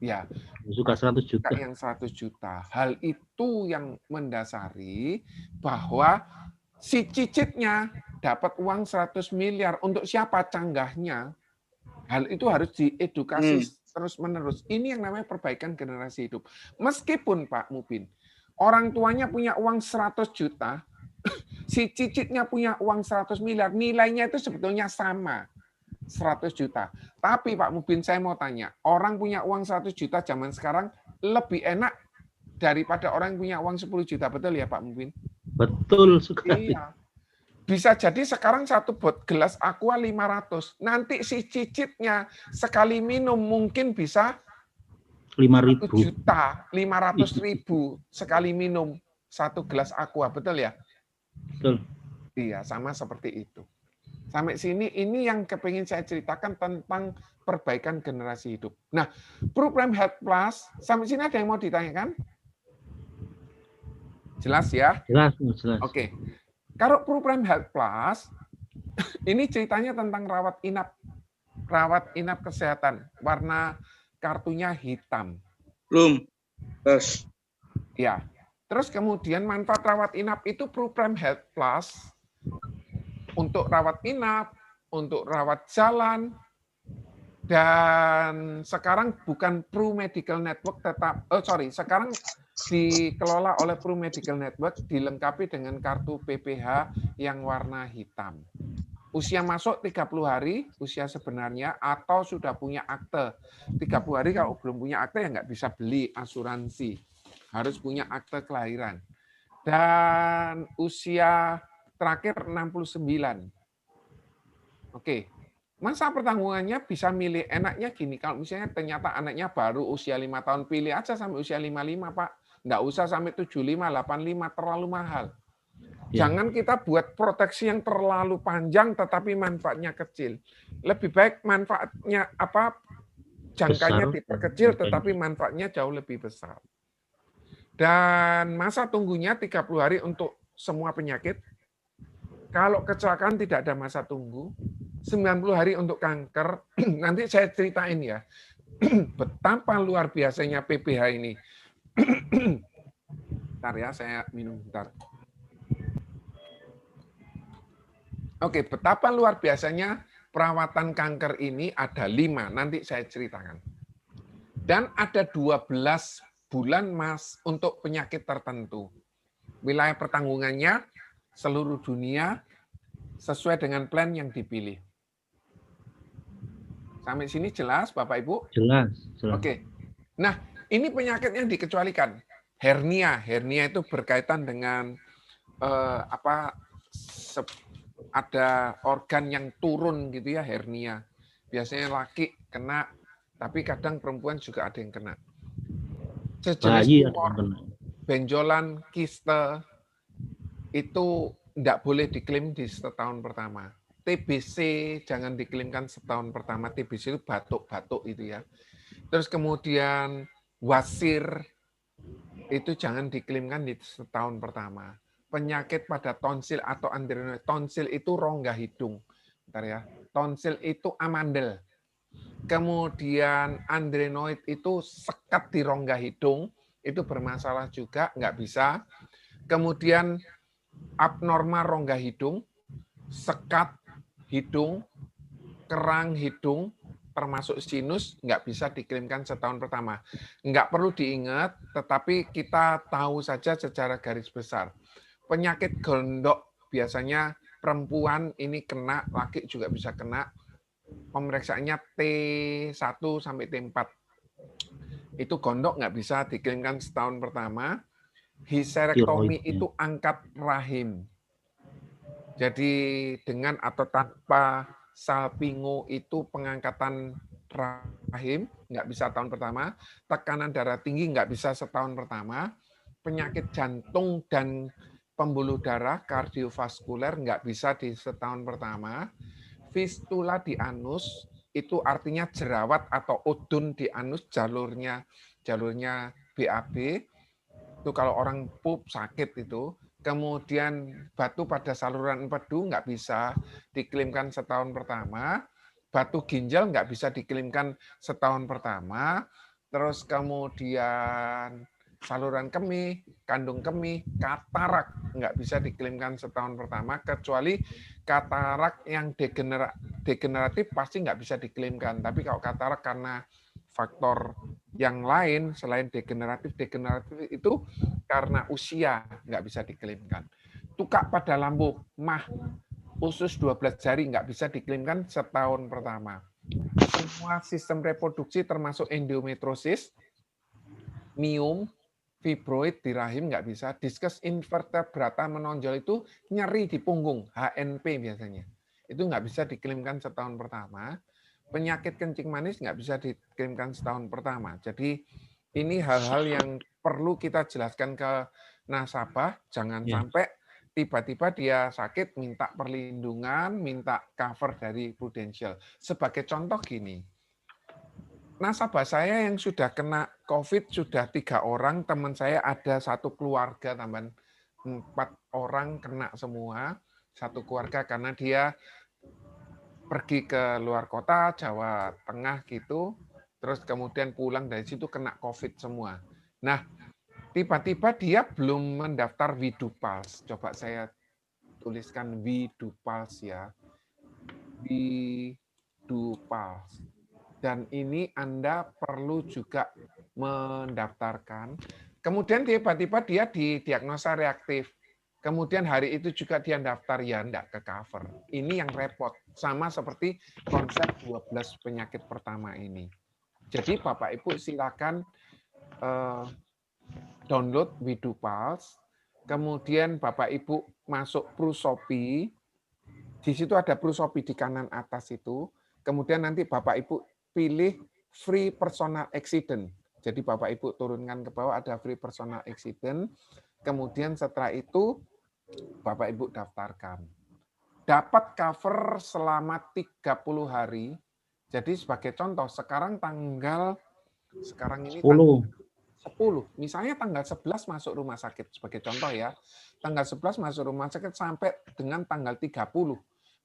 Ya, suka 100 juta. Yang 100 juta. Hal itu yang mendasari bahwa si cicitnya dapat uang 100 miliar. Untuk siapa canggahnya? Hal itu harus diedukasi terus-menerus. Ini yang namanya perbaikan generasi hidup. Meskipun Pak Mupin, orang tuanya punya uang 100 juta, si cicitnya punya uang 100 miliar, nilainya itu sebetulnya sama, 100 juta. Tapi Pak Mupin, saya mau tanya, orang punya uang 100 juta zaman sekarang lebih enak daripada orang yang punya uang 10 juta, betul ya Pak Mupin? Betul sekali. Iya. Bisa jadi sekarang satu gelas aqua 500. Nanti si cicitnya sekali minum mungkin bisa 5.000 juta, 500.000 sekali minum satu gelas aqua, betul ya? Betul. Iya, sama seperti itu. Sampai sini ini yang kepingin saya ceritakan tentang perbaikan generasi hidup. Nah, program Health Plus, sampai sini ada yang mau ditanyakan? Jelas ya? Jelas. Oke. Kalau program Health Plus, ini ceritanya tentang rawat inap kesehatan, warna kartunya hitam. Belum. Ya. Terus kemudian manfaat rawat inap itu program Health Plus untuk rawat inap, untuk rawat jalan, dan sekarang bukan Pro Medical Network sekarang dikelola oleh Pro Medical Network, dilengkapi dengan kartu PPH yang warna hitam. Usia masuk 30 hari, usia sebenarnya, atau sudah punya akte. 30 hari kalau belum punya akte ya nggak bisa beli asuransi. Harus punya akte kelahiran. Dan usia terakhir 69. Oke. Masa pertanggungannya bisa milih, enaknya gini, kalau misalnya ternyata anaknya baru usia 5 tahun, pilih aja sampai usia 55, Pak. Nggak usah sampai 75, 85, terlalu mahal. Ya. Jangan kita buat proteksi yang terlalu panjang tetapi manfaatnya kecil. Lebih baik manfaatnya jangkanya diperkecil tetapi manfaatnya jauh lebih besar. Dan masa tunggunya 30 hari untuk semua penyakit. Kalau kecelakaan tidak ada masa tunggu. 90 hari untuk kanker, nanti saya ceritain ya, betapa luar biasanya PPH ini. Bentar ya, saya minum bentar. Oke, betapa luar biasanya perawatan kanker ini ada 5, nanti saya ceritakan. Dan ada 12 bulan Mas untuk penyakit tertentu. Wilayah pertanggungannya seluruh dunia sesuai dengan plan yang dipilih. Sampai sini jelas Bapak Ibu? Jelas, jelas. Oke. Nah, ini penyakit yang dikecualikan. Hernia. Hernia itu berkaitan dengan ada organ yang turun gitu ya, hernia. Biasanya laki kena, tapi kadang perempuan juga ada yang kena. Sejenis Bayi ada yang tumor, kena. benjolan, kiste, itu tidak boleh diklaim di setahun pertama. TBC jangan diklaimkan setahun pertama. TBC itu batuk-batuk itu ya. Terus kemudian wasir itu jangan diklaimkan di setahun pertama. Penyakit pada tonsil atau adenoid. Tonsil itu rongga hidung. Bentar ya. Tonsil itu amandel. Kemudian adenoid itu sekat di rongga hidung. Itu bermasalah juga, nggak bisa. Kemudian abnormal rongga hidung, sekat hidung, kerang hidung, termasuk sinus, nggak bisa diklaimkan setahun pertama. Nggak perlu diingat, tetapi kita tahu saja secara garis besar. Penyakit gondok biasanya perempuan ini kena, laki juga bisa kena. Pemeriksaannya T1 sampai T4. Itu gondok nggak bisa diklaimkan setahun pertama. Histerektomi itu angkat rahim. Jadi dengan atau tanpa salpingo itu pengangkatan rahim, nggak bisa tahun pertama. Tekanan darah tinggi nggak bisa setahun pertama. Penyakit jantung dan pembuluh darah kardiovaskuler nggak bisa di setahun pertama. Fistula di anus itu artinya jerawat atau udun di anus, jalurnya BAB. Itu kalau orang pup sakit itu. Kemudian batu pada saluran empedu nggak bisa diklaimkan setahun pertama. Batu ginjal nggak bisa diklaimkan setahun pertama. Terus kemudian saluran kemih, kandung kemih, katarak nggak bisa diklaimkan setahun pertama, kecuali katarak yang degeneratif pasti nggak bisa diklaimkan. Tapi kalau katarak karena faktor yang lain selain degeneratif itu karena usia nggak bisa diklaimkan. Tukak pada lambung, mah, usus 12 jari nggak bisa diklaimkan setahun pertama. Semua sistem reproduksi termasuk endometriosis, miom, fibroid di rahim nggak bisa. Diskus invertebrata menonjol itu nyeri di punggung, HNP biasanya. Itu nggak bisa diklaimkan setahun pertama. Penyakit kencing manis nggak bisa diklaimkan setahun pertama. Jadi ini hal-hal yang perlu kita jelaskan ke nasabah. Jangan sampai tiba-tiba dia sakit, minta perlindungan, minta cover dari Prudential. Sebagai contoh gini, nasabah saya yang sudah kena COVID sudah 3 orang, teman saya ada satu keluarga, tambahan 4 orang kena semua, satu keluarga karena dia pergi ke luar kota, Jawa Tengah gitu, terus kemudian pulang dari situ kena COVID semua. Nah, tiba-tiba dia belum mendaftar Widupals. Coba saya tuliskan Widupals ya. Widupals. Dan ini Anda perlu juga mendaftarkan. Kemudian tiba-tiba dia didiagnosa reaktif. Kemudian hari itu juga dia daftar, ya enggak ke cover. Ini yang repot. Sama seperti konsep 12 penyakit pertama ini. Jadi Bapak Ibu silakan download Widupals. Kemudian Bapak Ibu masuk Prusopi. Di situ ada Prusopi di kanan atas itu. Kemudian nanti Bapak Ibu pilih free personal accident. Jadi Bapak Ibu turunkan ke bawah ada free personal accident. Kemudian setelah itu Bapak Ibu daftarkan. Dapat cover selama 30 hari. Jadi sebagai contoh, sekarang ini 10. 10. Misalnya tanggal 11 masuk rumah sakit sebagai contoh ya. Tanggal 11 masuk rumah sakit sampai dengan tanggal 30.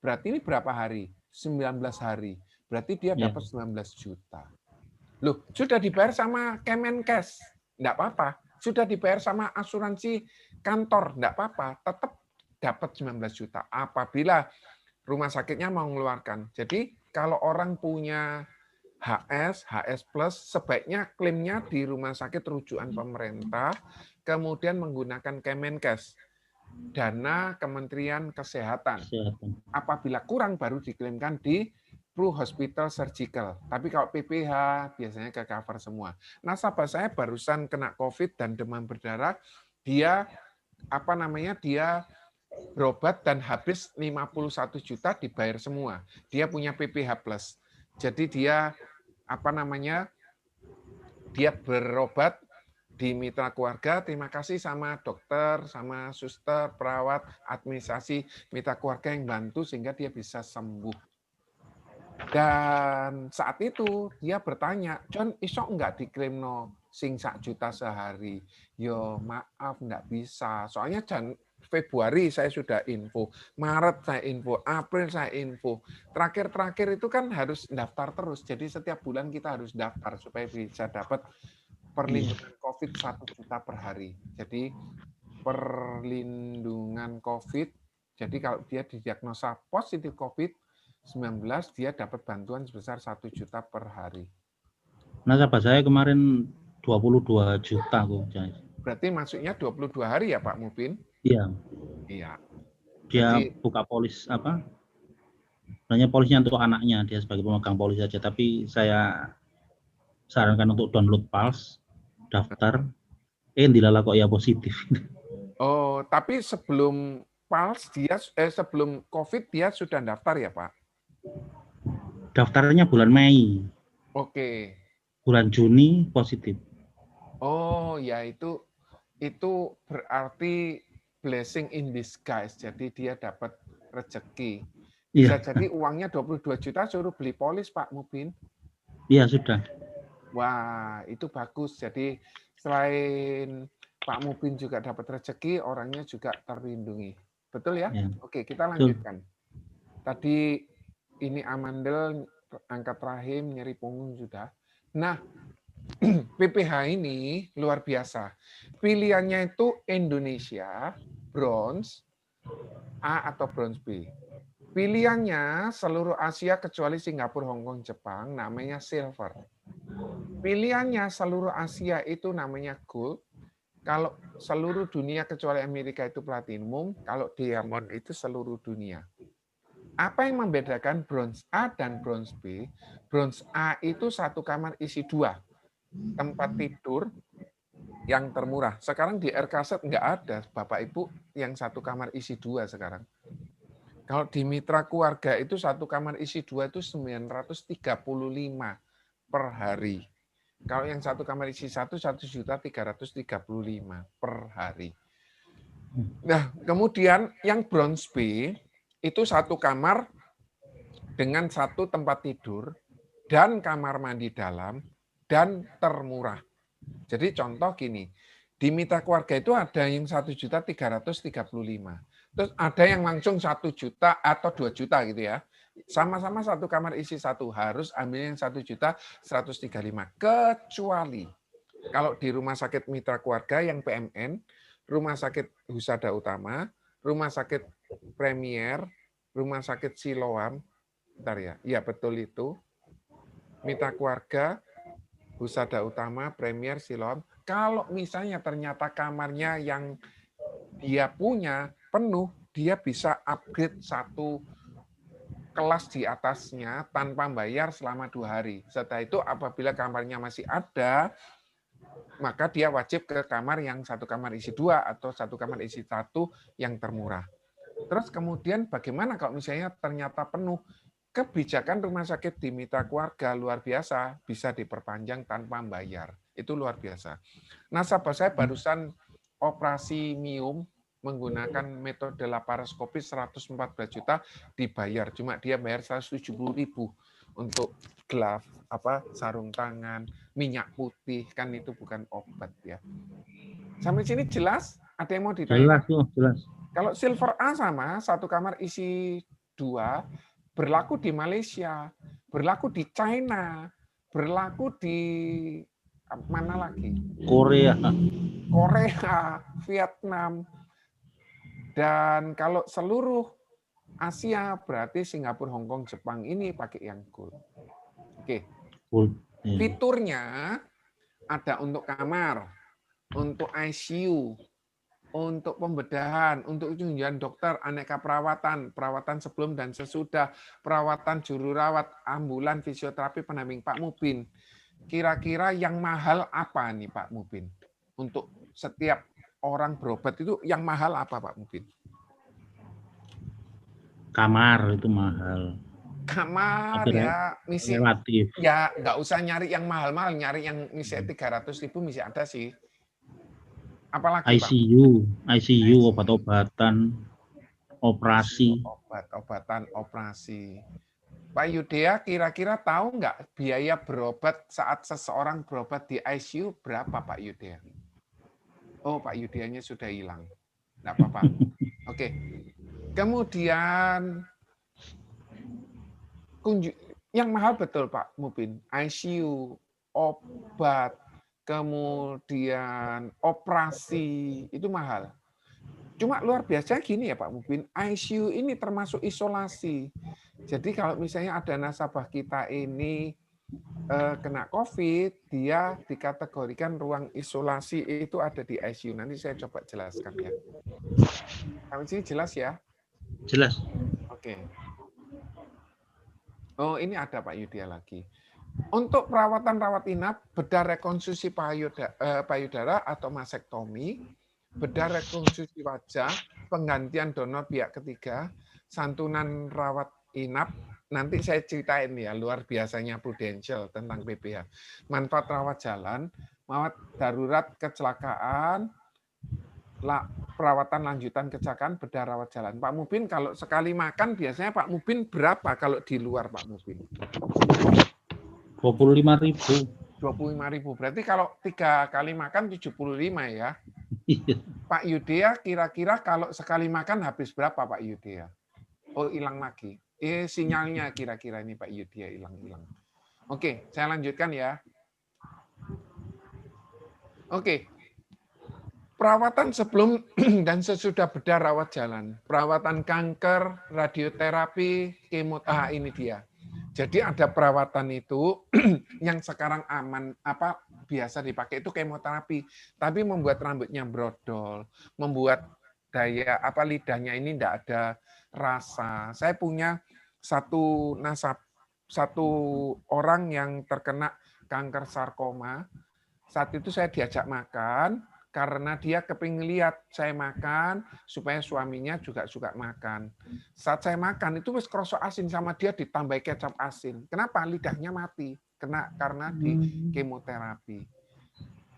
Berarti ini berapa hari? 19 hari. Berarti dia Ya. dapat 19 juta. Loh, sudah dibayar sama Kemenkes. Enggak apa-apa. Sudah dibayar sama asuransi kantor. Enggak apa-apa. Tetap dapat 19 juta. Apabila rumah sakitnya mau mengeluarkan. Jadi kalau orang punya HS plus, sebaiknya klaimnya di rumah sakit rujukan pemerintah, kemudian menggunakan Kemenkes, dana Kementerian Kesehatan. Kesehatan. Apabila kurang baru diklaimkan di Pro Hospital Surgical. Tapi kalau PPH biasanya ke cover semua. Nasabah saya barusan kena COVID dan demam berdarah, dia dia berobat dan habis 51 juta dibayar semua. Dia punya PPH plus. Jadi dia dia berobat di mitra keluarga, terima kasih sama dokter, sama suster, perawat, administrasi mitra keluarga yang bantu sehingga dia bisa sembuh. Dan saat itu dia bertanya, John, iso enggak diklaim sing 1 juta sehari? Yo maaf, enggak bisa. Soalnya Februari saya sudah info, Maret saya info, April saya info. Terakhir itu kan harus daftar terus. Jadi setiap bulan kita harus daftar supaya bisa dapat perlindungan COVID 1 juta per hari. Jadi perlindungan COVID, jadi kalau dia didiagnosa positif COVID-19, dia dapat bantuan sebesar 1 juta per hari. Nasabah saya kemarin 22 juta kok. Berarti maksudnya 22 hari ya Pak Mubin? Iya. Iya. Dia Jadi, buka polis sebenarnya polisnya untuk anaknya, dia sebagai pemegang polis saja, tapi saya sarankan untuk download Pulse, daftar, dilala kok ya positif. oh, tapi sebelum Pulse sebelum COVID dia sudah daftar ya Pak? Daftarnya bulan Mei. Oke. Bulan Juni positif. Oh, ya itu berarti blessing in disguise. Jadi dia dapat rezeki. Bisa jadi uangnya 22 juta suruh beli polis Pak Mubin. Iya, sudah. Wah, itu bagus. Jadi selain Pak Mubin juga dapat rezeki, orangnya juga terlindungi. Betul ya? Oke, kita lanjutkan. Tadi ini amandel, angkat rahim, nyeri punggung sudah. Nah, PPH ini luar biasa. Pilihannya itu Indonesia, bronze, A atau bronze B. Pilihannya seluruh Asia kecuali Singapura, Hong Kong, Jepang, namanya silver. Pilihannya seluruh Asia itu namanya gold. Kalau seluruh dunia kecuali Amerika itu platinum, kalau diamond itu seluruh dunia. Apa yang membedakan bronze A dan bronze B? Bronze A itu satu kamar isi 2. Tempat tidur yang termurah. Sekarang di RKZ nggak ada, Bapak Ibu, yang satu kamar isi 2 sekarang. Kalau di mitra keluarga itu satu kamar isi 2 itu 935 per hari. Kalau yang satu kamar isi 1, 1.335 per hari. Nah, kemudian yang bronze B itu satu kamar dengan satu tempat tidur dan kamar mandi dalam dan termurah. Jadi contoh gini, di mitra keluarga itu ada yang 1.335. Terus ada yang langsung 1 juta atau 2 juta gitu ya. Sama-sama satu kamar isi 1, harus ambil yang 1.135. Kecuali kalau di rumah sakit mitra keluarga yang PMN, rumah sakit Husada Utama, rumah sakit Premier, rumah sakit Siloam, bentar ya, iya betul itu, mitra keluarga, Husada Utama, Premier, Siloam. Kalau misalnya ternyata kamarnya yang dia punya penuh, dia bisa upgrade satu kelas di atasnya tanpa bayar selama 2 hari. Setelah itu apabila kamarnya masih ada, maka dia wajib ke kamar yang satu kamar isi 2 atau satu kamar isi 1 yang termurah. Terus kemudian bagaimana kalau misalnya ternyata penuh? Kebijakan rumah sakit di mitra keluarga luar biasa, bisa diperpanjang tanpa bayar. Itu luar biasa. Nasabah saya barusan operasi miom menggunakan metode laparoskopi 114 juta dibayar. Cuma dia bayar 170.000 untuk glove, sarung tangan, minyak putih, kan itu bukan obat ya. Sampai sini jelas? Ada yang mau ditanya? Jelas. Kalau silver A sama, satu kamar isi kedua berlaku di Malaysia, berlaku di China, berlaku di mana lagi? Korea. Korea, Vietnam, dan kalau seluruh Asia berarti Singapura, Hong Kong, Jepang ini pakai yang gold. Oke. Fiturnya ada untuk kamar, untuk ICU, untuk pembedahan, untuk kunjungan dokter, aneka perawatan, perawatan sebelum dan sesudah, perawatan juru rawat, ambulan, fisioterapi, pendamping. Pak Mubin, kira-kira yang mahal apa nih Pak Mubin? Untuk setiap orang berobat itu yang mahal apa Pak Mubin? Kamar itu mahal. Kamar ya, misi Relatif. ya nggak usah nyari yang mahal-mahal, nyari yang misalnya 300.000 misi ada sih. Apalagi ICU, Pak? ICU, obat-obatan, operasi. Obat-obatan, operasi. Pak Yudea kira-kira tahu nggak biaya berobat saat seseorang berobat di ICU berapa Pak Yudea? Oh Pak Yudeanya sudah hilang. Nggak apa-apa. Oke. Kemudian yang mahal betul Pak Mubin, ICU, obat, kemudian operasi, itu mahal. Cuma luar biasa gini ya Pak Mubin, ICU ini termasuk isolasi. Jadi kalau misalnya ada nasabah kita ini kena COVID, dia dikategorikan ruang isolasi itu ada di ICU. Nanti saya coba jelaskan ya. Sampai sini jelas ya? Jelas. Oke. Oh, ini ada Pak Yudhya lagi. Untuk perawatan rawat inap, bedah rekonstruksi payudara atau masektomi, bedah rekonstruksi wajah, penggantian donor pihak ketiga, santunan rawat inap, nanti saya ceritain ya, luar biasanya Prudential tentang PPH. Manfaat rawat jalan, manfaat darurat kecelakaan, perawatan lanjutan kecelakaan, bedah rawat jalan. Pak Mubin kalau sekali makan biasanya Pak Mubin berapa kalau di luar Pak Mubin? 25.000. 25.000. Berarti kalau 3 kali makan 75 ya. Pak Yudhya kira-kira kalau sekali makan habis berapa Pak Yudhya? Oh, hilang lagi. Sinyalnya kira-kira ini Pak Yudhya hilang-hilang. Oke, saya lanjutkan ya. Oke. Perawatan sebelum dan sesudah bedah rawat jalan. Perawatan kanker, radioterapi, kemoterapi, ini dia. Jadi ada perawatan itu yang sekarang aman, biasa dipakai itu kemoterapi, tapi membuat rambutnya brodol, membuat lidahnya ini tidak ada rasa. Saya punya satu orang yang terkena kanker sarkoma. Saat itu saya diajak makan karena dia kepingin lihat saya makan supaya suaminya juga suka makan. Saat saya makan itu wis kerasa asin sama dia ditambah kecap asin. Kenapa? Lidahnya mati. Karena di kemoterapi.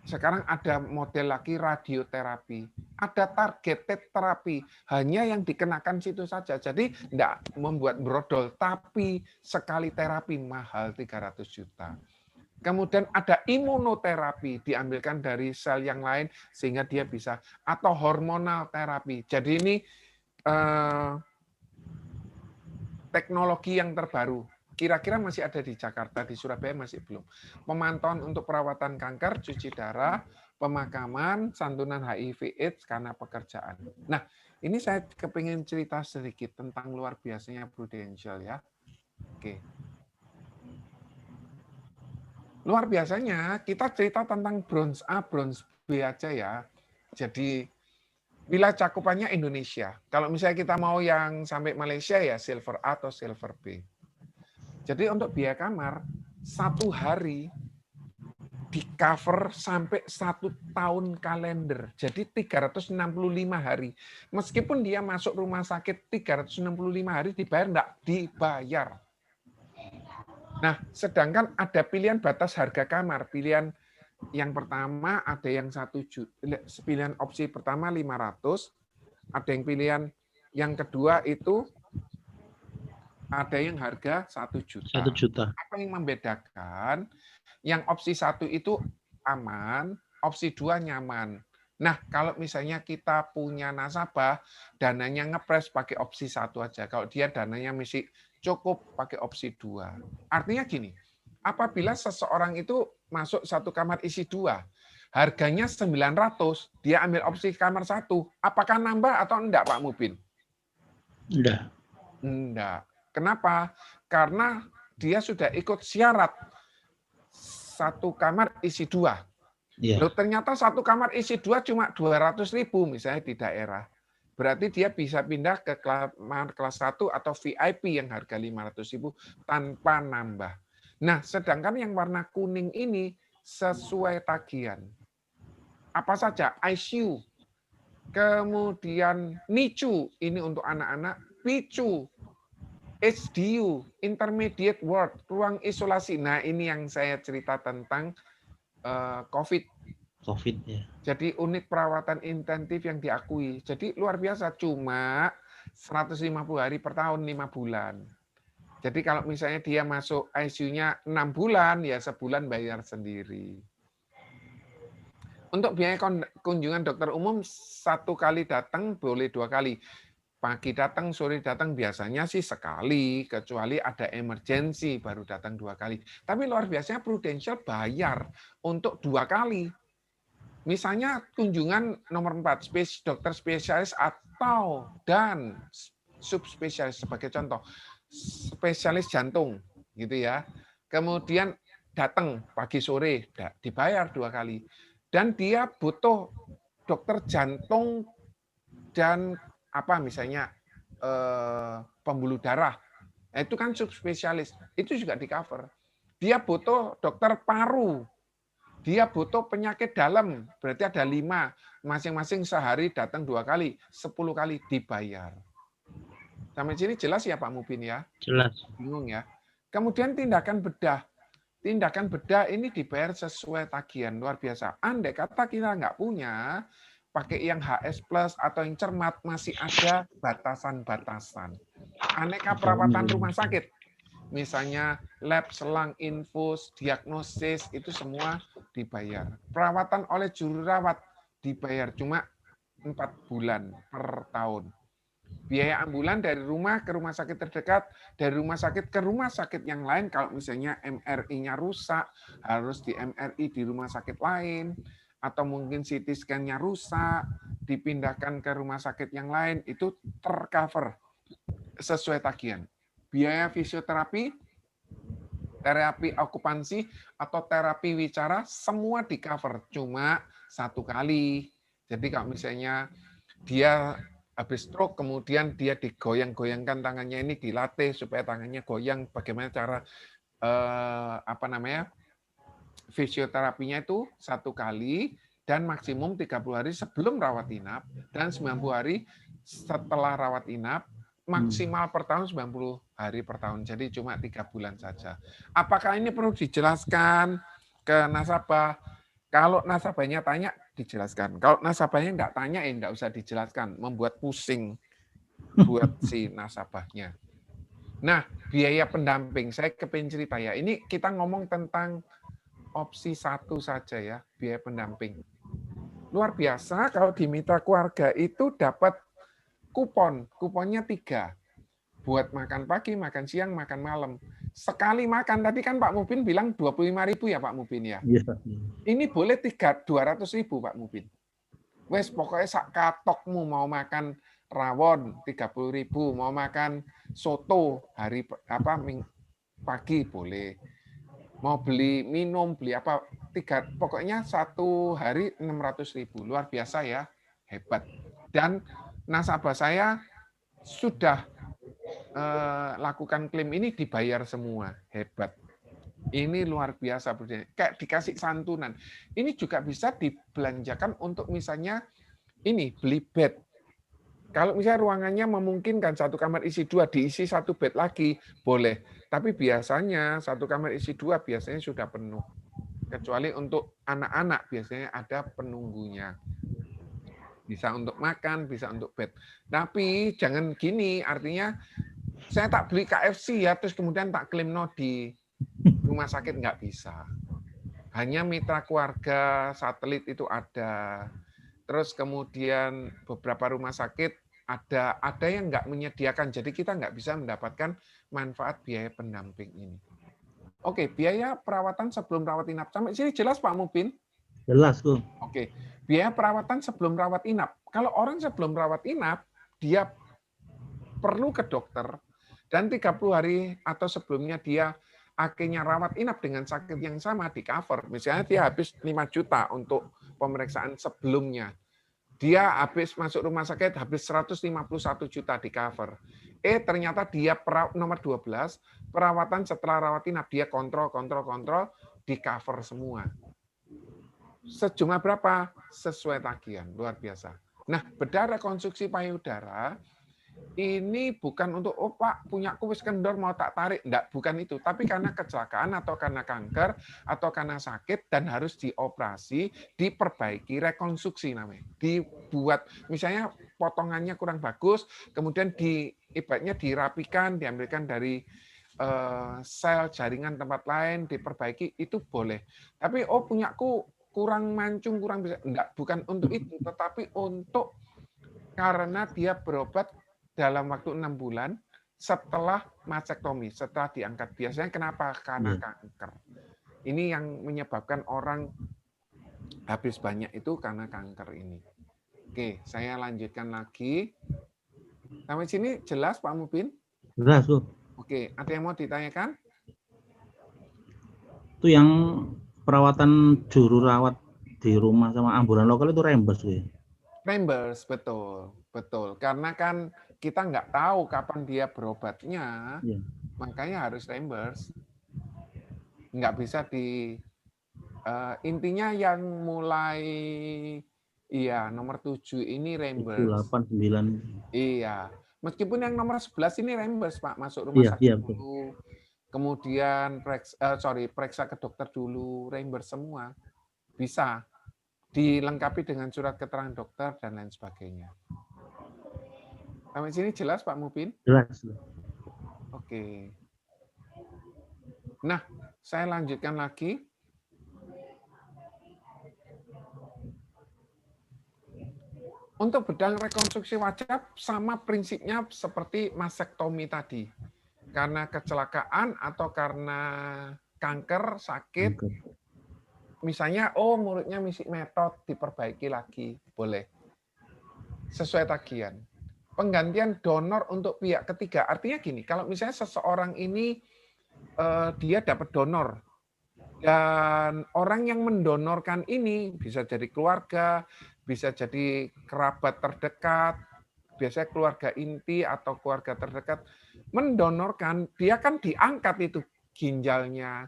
Sekarang ada model lagi radioterapi. Ada targeted terapi. Hanya yang dikenakan situ saja. Jadi tidak membuat brodol. Tapi sekali terapi mahal 300 juta. Kemudian ada imunoterapi, diambilkan dari sel yang lain sehingga dia bisa, atau hormonal terapi. Jadi ini teknologi yang terbaru. Kira-kira masih ada di Jakarta, di Surabaya masih belum. Pemantauan untuk perawatan kanker, cuci darah, pemakaman, santunan HIV/AIDS karena pekerjaan. Nah, ini saya kepingin cerita sedikit tentang luar biasanya Prudential ya. Oke. Luar biasanya, kita cerita tentang bronze A, bronze B aja ya. Jadi, wilayah cakupannya Indonesia. Kalau misalnya kita mau yang sampai Malaysia ya silver A atau silver B. Jadi untuk biaya kamar, 1 hari di cover sampai 1 tahun kalender. Jadi 365 hari. Meskipun dia masuk rumah sakit 365 hari dibayar, enggak dibayar. Nah, sedangkan ada pilihan batas harga kamar. Pilihan yang pertama ada yang 1 juta, pilihan opsi pertama 500, ada yang pilihan yang kedua itu ada yang harga 1 juta. 1 juta. Apa yang membedakan? Yang opsi 1 itu aman, opsi 2 nyaman. Nah, kalau misalnya kita punya nasabah, dananya ngepres pakai opsi 1 aja. Kalau dia dananya masih cukup pakai opsi 2. Artinya gini, apabila seseorang itu masuk 1 kamar isi 2, harganya 900, dia ambil opsi kamar 1, apakah nambah atau enggak Pak Mubin? Enggak. Enggak. Kenapa? Karena dia sudah ikut syarat 1 kamar isi 2. Iya. Loh, ternyata 1 kamar isi 2 cuma 200.000 misalnya di daerah. Berarti dia bisa pindah ke kamar kelas 1 atau VIP yang harga 500.000 tanpa nambah. Nah, sedangkan yang warna kuning ini sesuai tagihan. Apa saja? ICU, kemudian NICU, ini untuk anak-anak, PICU, HDU, intermediate ward, ruang isolasi. Nah, ini yang saya cerita tentang COVID. COVID ya. Jadi unit perawatan intensif yang diakui. Jadi luar biasa, cuma 150 hari per tahun, 5 bulan. Jadi kalau misalnya dia masuk ICU-nya 6 bulan, ya sebulan bayar sendiri. Untuk biaya kunjungan dokter umum 1 kali datang boleh 2 kali. Pagi datang, sore datang biasanya sih sekali, kecuali ada emergensi baru datang 2 kali. Tapi luar biasanya Prudential bayar untuk 2 kali. Misalnya kunjungan nomor 4, dokter spesialis atau dan subspesialis sebagai contoh, spesialis jantung gitu ya. Kemudian datang pagi sore dibayar 2 kali. Dan dia butuh dokter jantung dan apa misalnya pembuluh darah, itu kan subspesialis, itu juga di cover. Dia butuh dokter paru, dia butuh penyakit dalam, berarti ada 5, masing-masing sehari datang 2 kali, 10 kali dibayar. Sampai sini jelas ya Pak Mubin ya? Jelas. Bingung ya? Kemudian tindakan bedah. Tindakan bedah ini dibayar sesuai tagihan, luar biasa. Andai kata kita nggak punya, pakai yang HS Plus atau yang cermat, masih ada batasan-batasan. Aneka perawatan rumah sakit, misalnya lab, selang, infus, diagnosis, itu semua dibayar. Perawatan oleh juru rawat dibayar cuma 4 bulan per tahun. Biaya ambulan dari rumah ke rumah sakit terdekat, dari rumah sakit ke rumah sakit yang lain, kalau misalnya MRI-nya rusak, harus di MRI di rumah sakit lain, atau mungkin CT scan-nya rusak, dipindahkan ke rumah sakit yang lain, itu tercover sesuai tagihan. Biaya fisioterapi, terapi okupansi, atau terapi wicara, semua di-cover, cuma 1 kali. Jadi kalau misalnya dia habis stroke, kemudian dia digoyang-goyangkan tangannya ini, dilatih supaya tangannya goyang, bagaimana cara fisioterapinya itu 1 kali, dan maksimum 30 hari sebelum rawat inap, dan 90 hari setelah rawat inap, maksimal per tahun 90 hari per tahun. Jadi cuma 3 bulan saja. Apakah ini perlu dijelaskan ke nasabah? Kalau nasabahnya tanya, dijelaskan. Kalau nasabahnya nggak tanya, nggak usah dijelaskan. Membuat pusing buat si nasabahnya. Nah, biaya pendamping. Saya kepingin cerita ya. Ini kita ngomong tentang opsi 1 saja ya, biaya pendamping. Luar biasa kalau di mitra keluarga itu dapat kupon. Kuponnya 3. Buat makan pagi, makan siang, makan malam. Sekali makan, tadi kan Pak Mubin bilang 25.000 ya Pak Mubin ya? Iya. Ini boleh 200.000 Pak Mubin. Wes pokoknya sak katokmu, mau makan rawon 30.000, mau makan soto hari pagi boleh. Mau beli minum, beli apa, pokoknya 1 hari 600.000. Luar biasa ya, hebat. Dan nasabah saya sudah lakukan klaim ini dibayar semua, hebat. Ini luar biasa, kayak dikasih santunan. Ini juga bisa dibelanjakan untuk misalnya ini beli bed. Kalau misalnya ruangannya memungkinkan 1 kamar isi 2, diisi 1 bed lagi, boleh. Tapi biasanya 1 kamar isi 2 biasanya sudah penuh. Kecuali untuk anak-anak biasanya ada penunggunya. Bisa untuk makan, bisa untuk bed. Tapi jangan gini, artinya saya tak beli KFC ya, terus kemudian tak klaim di rumah sakit, nggak bisa. Hanya mitra keluarga, satelit itu ada. Terus kemudian beberapa rumah sakit ada yang nggak menyediakan, jadi kita nggak bisa mendapatkan manfaat biaya pendamping ini. Oke, biaya perawatan sebelum rawat inap. Sampai sini jelas Pak Mubin? Jelas tuh. Oke, biaya perawatan sebelum rawat inap. Kalau orang sebelum rawat inap, dia perlu ke dokter, dan 30 hari atau sebelumnya dia akhirnya rawat inap dengan sakit yang sama di cover. Misalnya dia habis 5 juta untuk pemeriksaan sebelumnya. Dia habis masuk rumah sakit habis 151 juta di cover. Ternyata dia nomor 12, perawatan setelah rawat inap dia kontrol di cover semua. Sejumlah berapa? Sesuai tagihan, luar biasa. Nah, bedah rekonstruksi payudara ini bukan untuk, oh Pak, punyaku wis kendor mau tak tarik. Enggak, bukan itu. Tapi karena kecelakaan atau karena kanker atau karena sakit dan harus dioperasi, diperbaiki, rekonstruksi namanya. Dibuat, misalnya potongannya kurang bagus, kemudian ibaratnya dirapikan, diambilkan dari sel jaringan tempat lain, diperbaiki, itu boleh. Tapi, oh punyaku kurang mancung, kurang bisa. Enggak, bukan untuk itu, tetapi untuk karena dia berobat dalam waktu 6 bulan setelah mastektomi, setelah diangkat. Biasanya kenapa? Karena kanker. Ini yang menyebabkan orang habis banyak itu karena kanker ini. Oke, saya lanjutkan lagi. Sampai sini jelas Pak Mubin? Jelas tuh. Oke, ada yang mau ditanyakan? Itu yang perawatan juru rawat di rumah sama ambulan lokal itu reimburse ya? Reimburse, betul. Karena kan kita nggak tahu kapan dia berobatnya, makanya harus reimburse. Nggak bisa intinya yang mulai nomor 7 ini reimburse. 8, 9. Iya. Meskipun yang nomor 11 ini reimburse, Pak, masuk rumah sakit dulu. Kemudian periksa ke dokter dulu, reimburse semua. Bisa. Dilengkapi dengan surat keterangan dokter dan lain sebagainya. Sampai sini jelas Pak Mubin? Jelas. Oke. Nah, saya lanjutkan lagi. Untuk bedah rekonstruksi wajah sama prinsipnya seperti mastektomi tadi. Karena kecelakaan atau karena kanker, sakit, misalnya, mulutnya misi metot, diperbaiki lagi, boleh. Sesuai tagihan. Penggantian donor untuk pihak ketiga, artinya gini, kalau misalnya seseorang ini dia dapat donor, dan orang yang mendonorkan ini bisa jadi keluarga, bisa jadi kerabat terdekat, biasanya keluarga inti atau keluarga terdekat, mendonorkan, dia kan diangkat itu ginjalnya,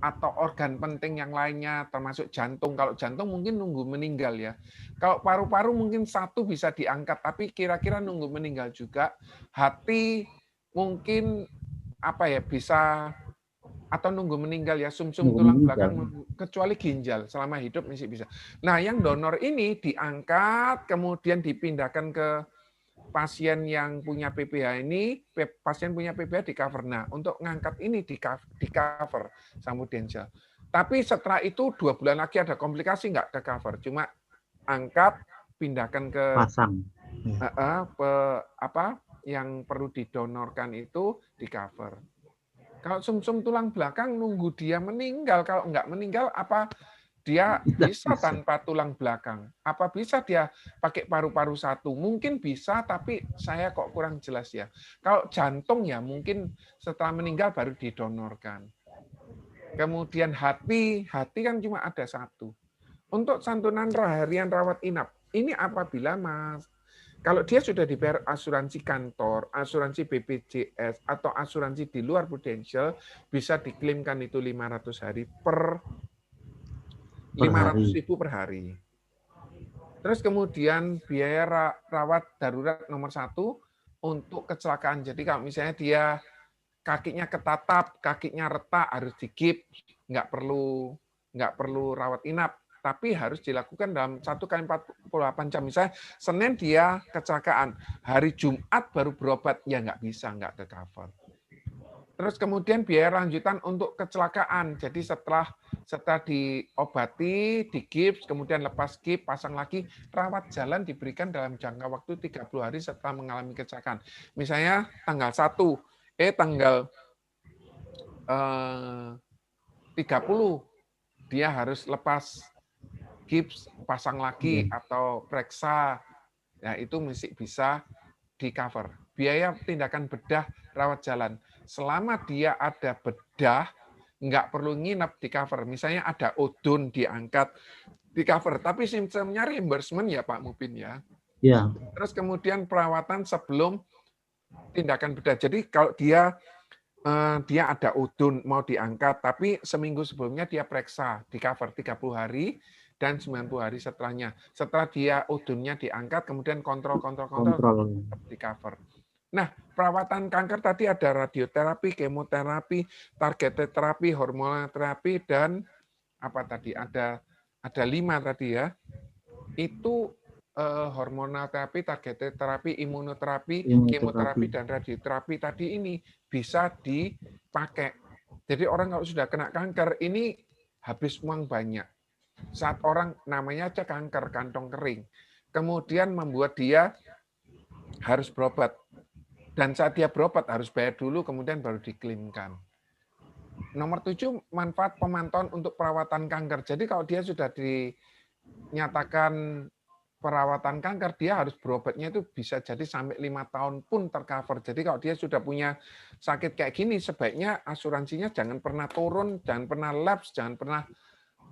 atau organ penting yang lainnya, termasuk jantung. Kalau jantung mungkin nunggu meninggal ya. Kalau paru-paru mungkin satu bisa diangkat, tapi kira-kira nunggu meninggal juga. Hati mungkin bisa atau nunggu meninggal ya, sumsum tulang belakang, kecuali ginjal selama hidup masih bisa. Nah, yang donor ini diangkat, kemudian dipindahkan ke pasien yang punya PPH ini, pasien punya PPH di cover. Nah, untuk ngangkat ini di cover sama Densel. Tapi setelah itu 2 bulan lagi ada komplikasi nggak ke cover, cuma angkat, pindahkan ke pasang. Yang perlu didonorkan itu di cover. Kalau sumsum tulang belakang nunggu dia meninggal, kalau nggak meninggal apa dia bisa tanpa tulang belakang? Apa bisa dia pakai paru-paru satu? Mungkin bisa, tapi saya kok kurang jelas ya. Kalau jantung ya mungkin setelah meninggal baru didonorkan. Kemudian hati kan cuma ada satu. Untuk santunan harian rawat inap, ini apabila kalau dia sudah dibayar asuransi kantor, asuransi BPJS, atau asuransi di luar Prudential, bisa diklaimkan itu 500 hari per 500.000 per hari. Terus kemudian biaya rawat darurat nomor 1 untuk kecelakaan. Jadi kalau misalnya dia kakinya ketatap, kakinya retak, harus digip, nggak perlu rawat inap, tapi harus dilakukan dalam 1x48 jam. Misalnya Senin dia kecelakaan, hari Jumat baru berobat, ya nggak bisa, nggak ke cover. Terus kemudian biaya lanjutan untuk kecelakaan. Jadi setelah diobati, digips, kemudian lepas gips, pasang lagi, rawat jalan diberikan dalam jangka waktu 30 hari setelah mengalami kecelakaan. Misalnya tanggal 1, tanggal 30 dia harus lepas gips, pasang lagi atau periksa. Ya, itu mesti bisa di-cover. Biaya tindakan bedah rawat jalan. Selama dia ada bedah, nggak perlu nginep di-cover. Misalnya ada odon diangkat, di-cover. Tapi sistemnya reimbursement ya Pak Mupin ya. Ya. Terus kemudian perawatan sebelum tindakan bedah. Jadi kalau dia ada odon mau diangkat, tapi seminggu sebelumnya dia periksa, di-cover 30 hari, dan 90 hari setelahnya. Setelah dia odonnya diangkat, kemudian kontrol di-cover. Nah, perawatan kanker tadi ada radioterapi, kemoterapi, targeted terapi, hormonal terapi, dan apa tadi? Ada 5 tadi ya. Itu hormonal terapi, targeted terapi, imunoterapi, kemoterapi, dan radioterapi tadi ini bisa dipakai. Jadi orang kalau sudah kena kanker, ini habis uang banyak. Saat orang namanya aja kanker, kantong kering. Kemudian membuat dia harus berobat. Dan saat dia berobat harus bayar dulu, kemudian baru diklaimkan. Nomor 7, manfaat pemantauan untuk perawatan kanker. Jadi kalau dia sudah dinyatakan perawatan kanker, dia harus berobatnya itu bisa jadi sampai 5 tahun pun tercover. Jadi kalau dia sudah punya sakit kayak gini, sebaiknya asuransinya jangan pernah turun, jangan pernah lapse, jangan pernah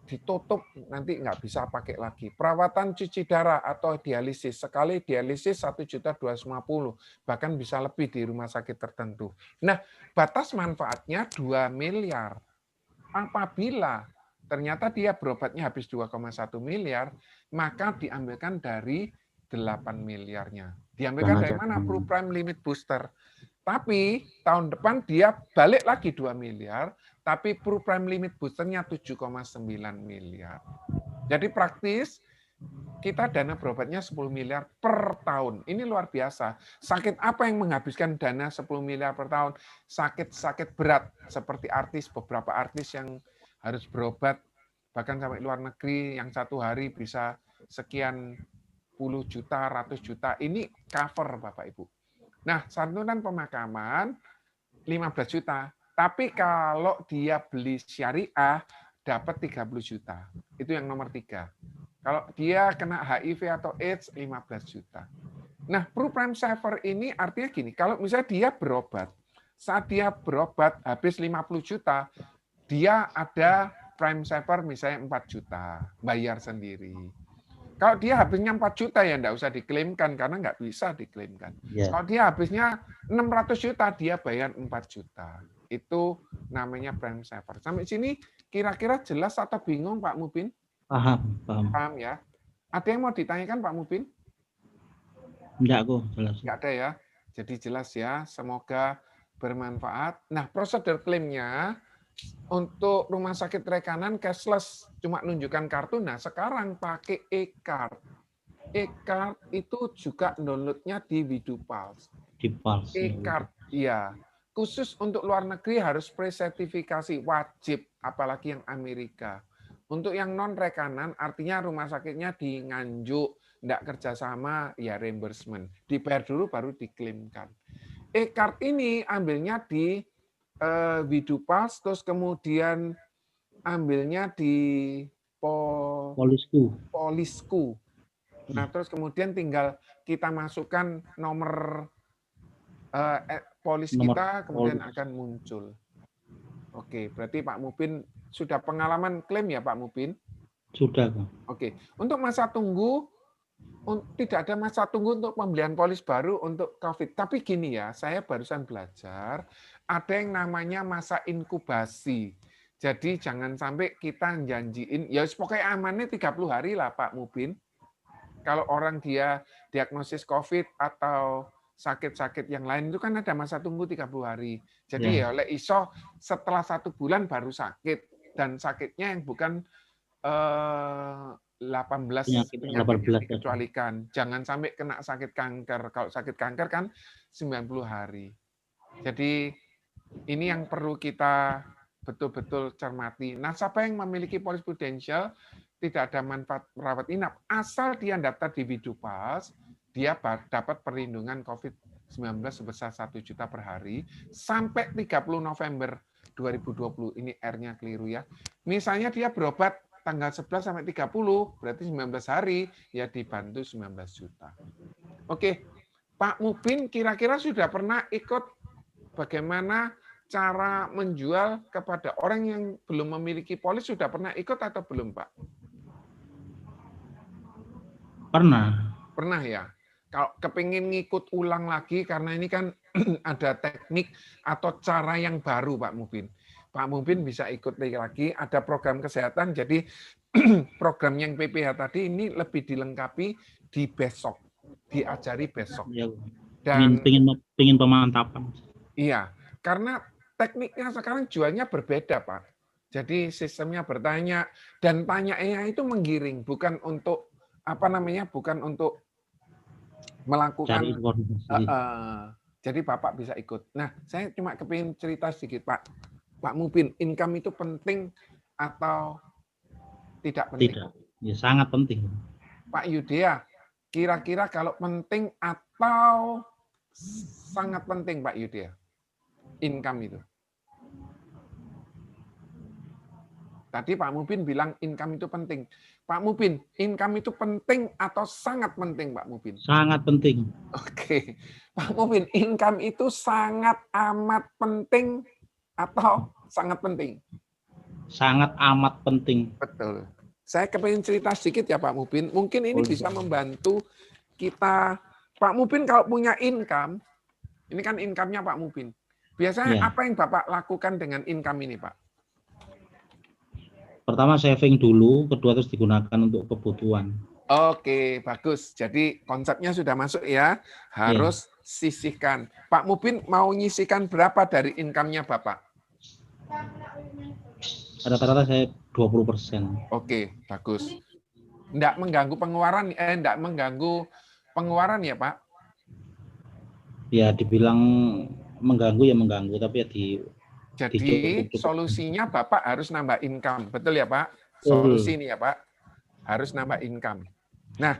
ditutup, nanti nggak bisa pakai lagi. Perawatan cuci darah atau dialisis, sekali dialisis 1.250.000, bahkan bisa lebih di rumah sakit tertentu. Nah, batas manfaatnya 2 miliar. Apabila ternyata dia berobatnya habis 2,1 miliar, maka diambilkan dari 8 miliarnya. Diambilkan dari mana? Prime limit booster. Tapi tahun depan dia balik lagi 2 miliar, tapi prime limit boosternya 7,9 miliar. Jadi praktis kita dana berobatnya 10 miliar per tahun. Ini luar biasa. Sakit apa yang menghabiskan dana 10 miliar per tahun? Sakit-sakit berat seperti beberapa artis yang harus berobat bahkan sampai luar negeri yang 1 hari bisa sekian puluh juta, ratus juta. Ini cover Bapak Ibu. Nah, santunan pemakaman 15 juta. Tapi kalau dia beli syariah dapat 30 juta. Itu yang nomor 3. Kalau dia kena HIV atau AIDS 15 juta. Nah, Prime Saver ini artinya gini, kalau misalnya dia berobat, saat dia berobat habis 50 juta, dia ada Prime Saver misalnya 4 juta, bayar sendiri. Kalau dia habisnya 4 juta ya enggak usah diklaimkan karena nggak bisa diklaimkan. Kalau dia habisnya 600 juta, dia bayar 4 juta. Itu namanya Prime Saver. Sampai sini kira-kira jelas atau bingung Pak Mubin? Paham ya. Ada yang mau ditanyakan Pak Mubin? Enggak kok, jelas. Enggak ada ya. Jadi jelas ya, semoga bermanfaat. Nah, prosedur klaimnya untuk rumah sakit rekanan cashless cuma nunjukkan kartu. Nah, sekarang pakai e-card. E-card itu juga downloadnya di Widupals. Di Pals. E-card, iya. Khusus untuk luar negeri harus pre-sertifikasi, wajib, apalagi yang Amerika. Untuk yang non-rekanan, artinya rumah sakitnya di Nganjuk, tidak kerjasama, ya reimbursement. Dibayar dulu baru diklaimkan. E-card ini ambilnya di Widupals, terus kemudian ambilnya di Polisku. Nah, terus kemudian tinggal kita masukkan nomor polis kita, kemudian akan muncul. Oke, berarti Pak Mubin sudah pengalaman klaim ya Pak Mubin? Sudah. Oke, untuk masa tunggu, tidak ada masa tunggu untuk pembelian polis baru untuk COVID. Tapi gini ya, saya barusan belajar, ada yang namanya masa inkubasi. Jadi jangan sampai kita janjiin, ya pokoknya amannya 30 hari lah Pak Mubin. Kalau orang dia diagnosis COVID atau sakit-sakit yang lain itu kan ada masa tunggu 30 hari. Jadi ya oleh iso setelah 1 bulan baru sakit. Dan sakitnya yang bukan 18 penyakit dikecualikan. Jangan sampai kena sakit kanker. Kalau sakit kanker kan 90 hari. Jadi Ini yang perlu kita betul-betul cermati. Nasabah yang memiliki polis prudensial tidak ada manfaat merawat inap. Asal dia daftar di Widupals, dia dapat perlindungan COVID-19 sebesar 1 juta per hari sampai 30 November 2020. Ini R-nya keliru ya. Misalnya dia berobat tanggal 11 sampai 30, berarti 19 hari, ya dibantu 19 juta. Oke, Pak Mubin kira-kira sudah pernah ikut bagaimana cara menjual kepada orang yang belum memiliki polis, sudah pernah ikut atau belum, Pak? Pernah. Pernah ya. Kalau kepingin ngikut ulang lagi, karena ini kan ada teknik atau cara yang baru, Pak Mubin. Pak Mubin bisa ikut lagi, ada program kesehatan, jadi program yang PPH tadi ini lebih dilengkapi di besok, diajari besok. Ya, Dan pengen pemantapan. iya, karena tekniknya sekarang jualnya berbeda, Pak. Jadi sistemnya bertanya dan tanyanya itu menggiring, bukan untuk bukan untuk melakukan. Cari informasi. Jadi Bapak bisa ikut. Nah, saya cuma kepingin cerita sedikit, Pak. Pak Mubin, income itu penting atau tidak penting? Tidak, ya sangat penting. Pak Yudea, kira-kira kalau penting atau sangat penting, Pak Yudea, income itu? Tadi Pak Mubin bilang income itu penting. Pak Mubin, income itu penting atau sangat penting, Pak Mubin? Sangat penting. Oke. Pak Mubin, income itu sangat amat penting atau sangat penting? Sangat amat penting. Betul. Saya kepingin cerita sedikit ya Pak Mubin. Mungkin ini bisa membantu kita. Pak Mubin kalau punya income, ini kan income-nya Pak Mubin. Biasanya apa yang Bapak lakukan dengan income ini, Pak? Pertama saving dulu, kedua terus digunakan untuk kebutuhan. Oke, bagus. Jadi konsepnya sudah masuk ya. Harus sisihkan. Pak Mubin mau nyisihkan berapa dari income-nya Bapak? Rata-rata saya 20%. Oke, bagus. Enggak mengganggu pengeluaran, enggak mengganggu pengeluaran ya Pak? Ya dibilang mengganggu ya mengganggu, tapi ya Jadi solusinya Bapak harus nambah income, betul ya Pak? Solusi ini ya Pak, harus nambah income. Nah,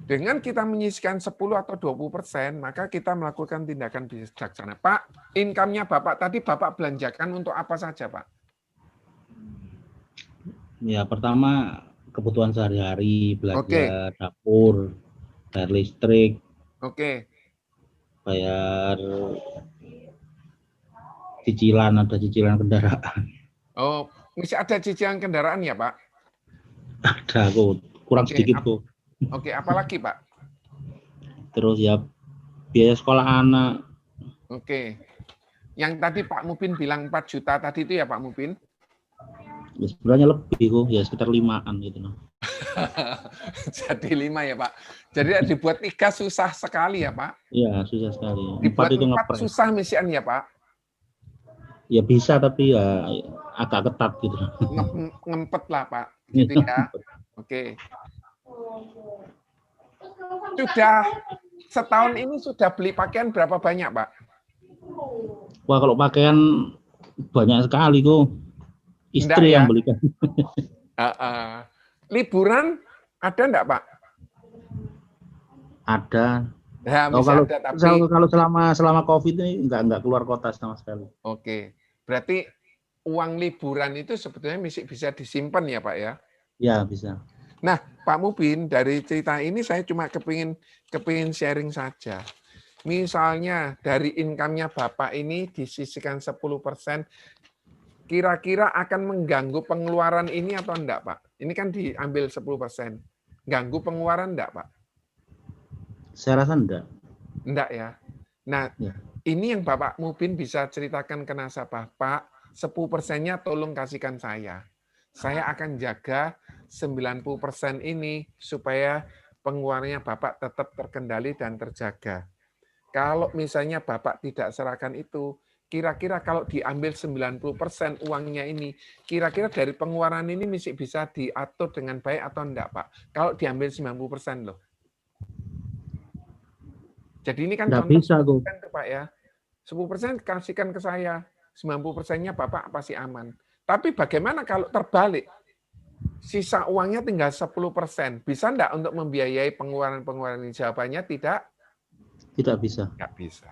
dengan kita menyisihkan 10 atau 20%, maka kita melakukan tindakan bijaksana. Pak, income-nya Bapak tadi Bapak belanjakan untuk apa saja Pak? Ya pertama kebutuhan sehari-hari, belanja dapur, bayar listrik, bayar cicilan, ada cicilan kendaraan. Oh, masih ada cicilan kendaraan ya Pak? Ada kok, kurang sedikit kok. Oke, apalagi Pak? Terus ya biaya sekolah anak. Oke. Yang tadi Pak Mubin bilang 4 juta tadi itu ya Pak Mubin? Ya, sebenarnya lebih kok, ya sekitar 5-an gitu. Jadi 5 ya Pak. Jadi dibuat 3 susah sekali ya Pak? Iya, susah sekali. Dibuat 4 itu 4 susah misian ya Pak? Ya bisa, tapi ya agak ketat gitu. Ngempet lah Pak, gitu ya. Oke. Sudah setahun ini sudah beli pakaian berapa banyak Pak? Wah kalau pakaian banyak sekali kok. Istri yang belikan. Liburan ada enggak Pak? Ada. Ya, kalau selama COVID ini enggak keluar kota sama sekali. Oke. Berarti uang liburan itu sebetulnya bisa disimpan ya Pak ya? Ya, bisa. Nah, Pak Mubin, dari cerita ini saya cuma kepingin sharing saja. Misalnya dari income-nya Bapak ini disisihkan 10%, kira-kira akan mengganggu pengeluaran ini atau enggak, Pak? Ini kan diambil 10%. Ganggu pengeluaran enggak, Pak? Saya rasa enggak. Enggak ya. Nah, ini yang Bapak Mubin bisa ceritakan ke nasabah, Pak, 10%-nya tolong kasihkan saya. Saya akan jaga 90% ini supaya pengeluarannya Bapak tetap terkendali dan terjaga. Kalau misalnya Bapak tidak serahkan itu, kira-kira kalau diambil 90% uangnya ini, kira-kira dari pengeluaran ini masih bisa diatur dengan baik atau enggak, Pak? Kalau diambil 90% loh. Jadi ini kan contoh bisa, Pak ya. 10% kasihkan ke saya, 90%-nya Bapak pasti aman. Tapi bagaimana kalau terbalik? Sisa uangnya tinggal 10%. Bisa enggak untuk membiayai pengeluaran-pengeluaran ini? Jawabannya tidak. Tidak bisa. Nggak bisa.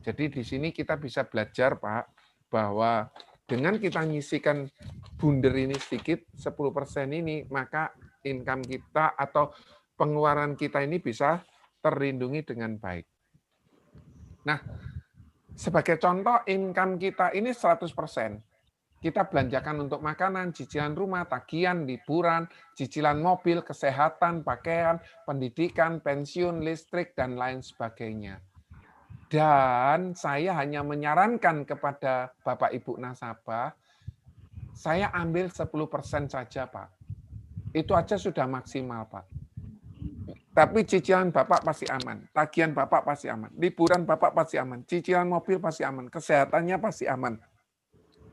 Jadi di sini kita bisa belajar, Pak, bahwa dengan kita nyisikan bunder ini sedikit, 10% ini, maka income kita atau pengeluaran kita ini bisa terlindungi dengan baik. Nah, sebagai contoh, income kita ini 100%. Kita belanjakan untuk makanan, cicilan rumah, tagihan, liburan, cicilan mobil, kesehatan, pakaian, pendidikan, pensiun, listrik, dan lain sebagainya. Dan saya hanya menyarankan kepada Bapak Ibu nasabah, saya ambil 10% saja, Pak. Itu aja sudah maksimal, Pak. Tapi cicilan Bapak pasti aman, tagihan Bapak pasti aman, liburan Bapak pasti aman, cicilan mobil pasti aman, kesehatannya pasti aman,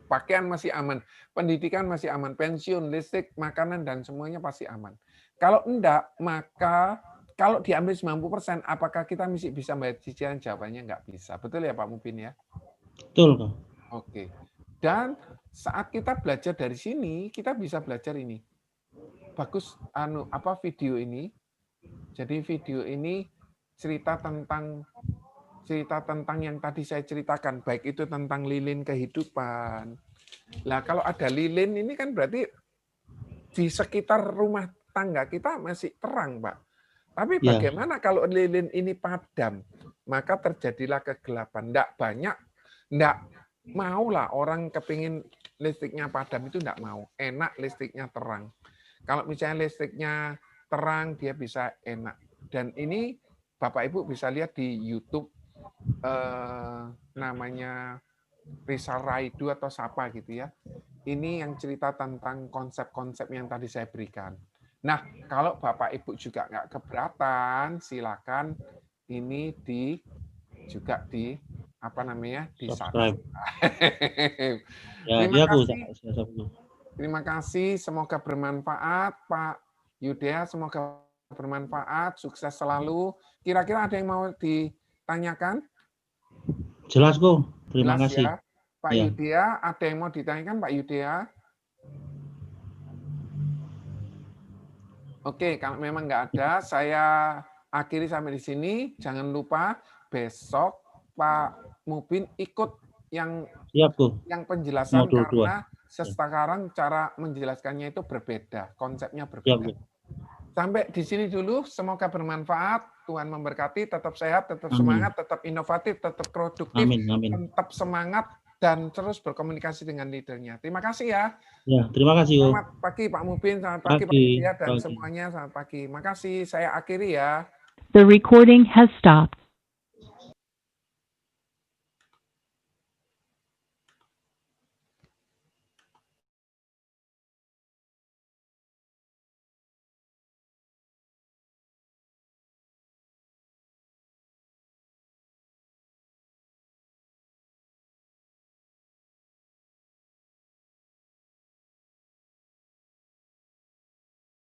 pakaian masih aman, pendidikan masih aman, pensiun, listrik, makanan, dan semuanya pasti aman. Kalau enggak, maka kalau diambil 90%, apakah kita masih bisa bayar cicilan? Jawabannya enggak bisa. Betul ya Pak Mubin ya? Betul, Pak. Oke. Dan saat kita belajar dari sini, kita bisa belajar ini. Bagus video ini. Jadi video ini cerita tentang yang tadi saya ceritakan, baik itu tentang lilin kehidupan. Nah, kalau ada lilin ini kan berarti di sekitar rumah tangga kita masih terang, Pak. Tapi bagaimana kalau lilin ini padam? Maka terjadilah kegelapan. Enggak maulah orang kepingin listriknya padam, itu enggak mau. Enak listriknya terang. Kalau misalnya listriknya terang, dia bisa enak. Dan ini Bapak Ibu bisa lihat di YouTube, namanya Rizal Raidu atau siapa gitu ya. Ini yang cerita tentang konsep-konsep yang tadi saya berikan. Nah, kalau Bapak Ibu juga nggak keberatan, silakan ini di subscribe. Terima kasih, semoga bermanfaat Pak Yudea, semoga bermanfaat, sukses selalu. Kira-kira ada yang mau ditanyakan? Jelas kok, terima Jelas, kasih. Ya. Pak Yudea, ada yang mau ditanyakan Pak Yudea? Oke, kalau memang nggak ada, saya akhiri sampai di sini. Jangan lupa besok Pak Mubin ikut yang penjelasan karena sekarang cara menjelaskannya itu berbeda, konsepnya berbeda. Sampai di sini dulu, semoga bermanfaat. Tuhan memberkati, tetap sehat, tetap semangat, tetap inovatif, tetap produktif, tetap semangat, dan terus berkomunikasi dengan leadernya. Terima kasih ya. Ya, terima kasih. Selamat pagi Pak Mubin, selamat pagi Pak Yudea, dan semuanya selamat pagi. Makasih, saya akhiri ya. The recording has stopped.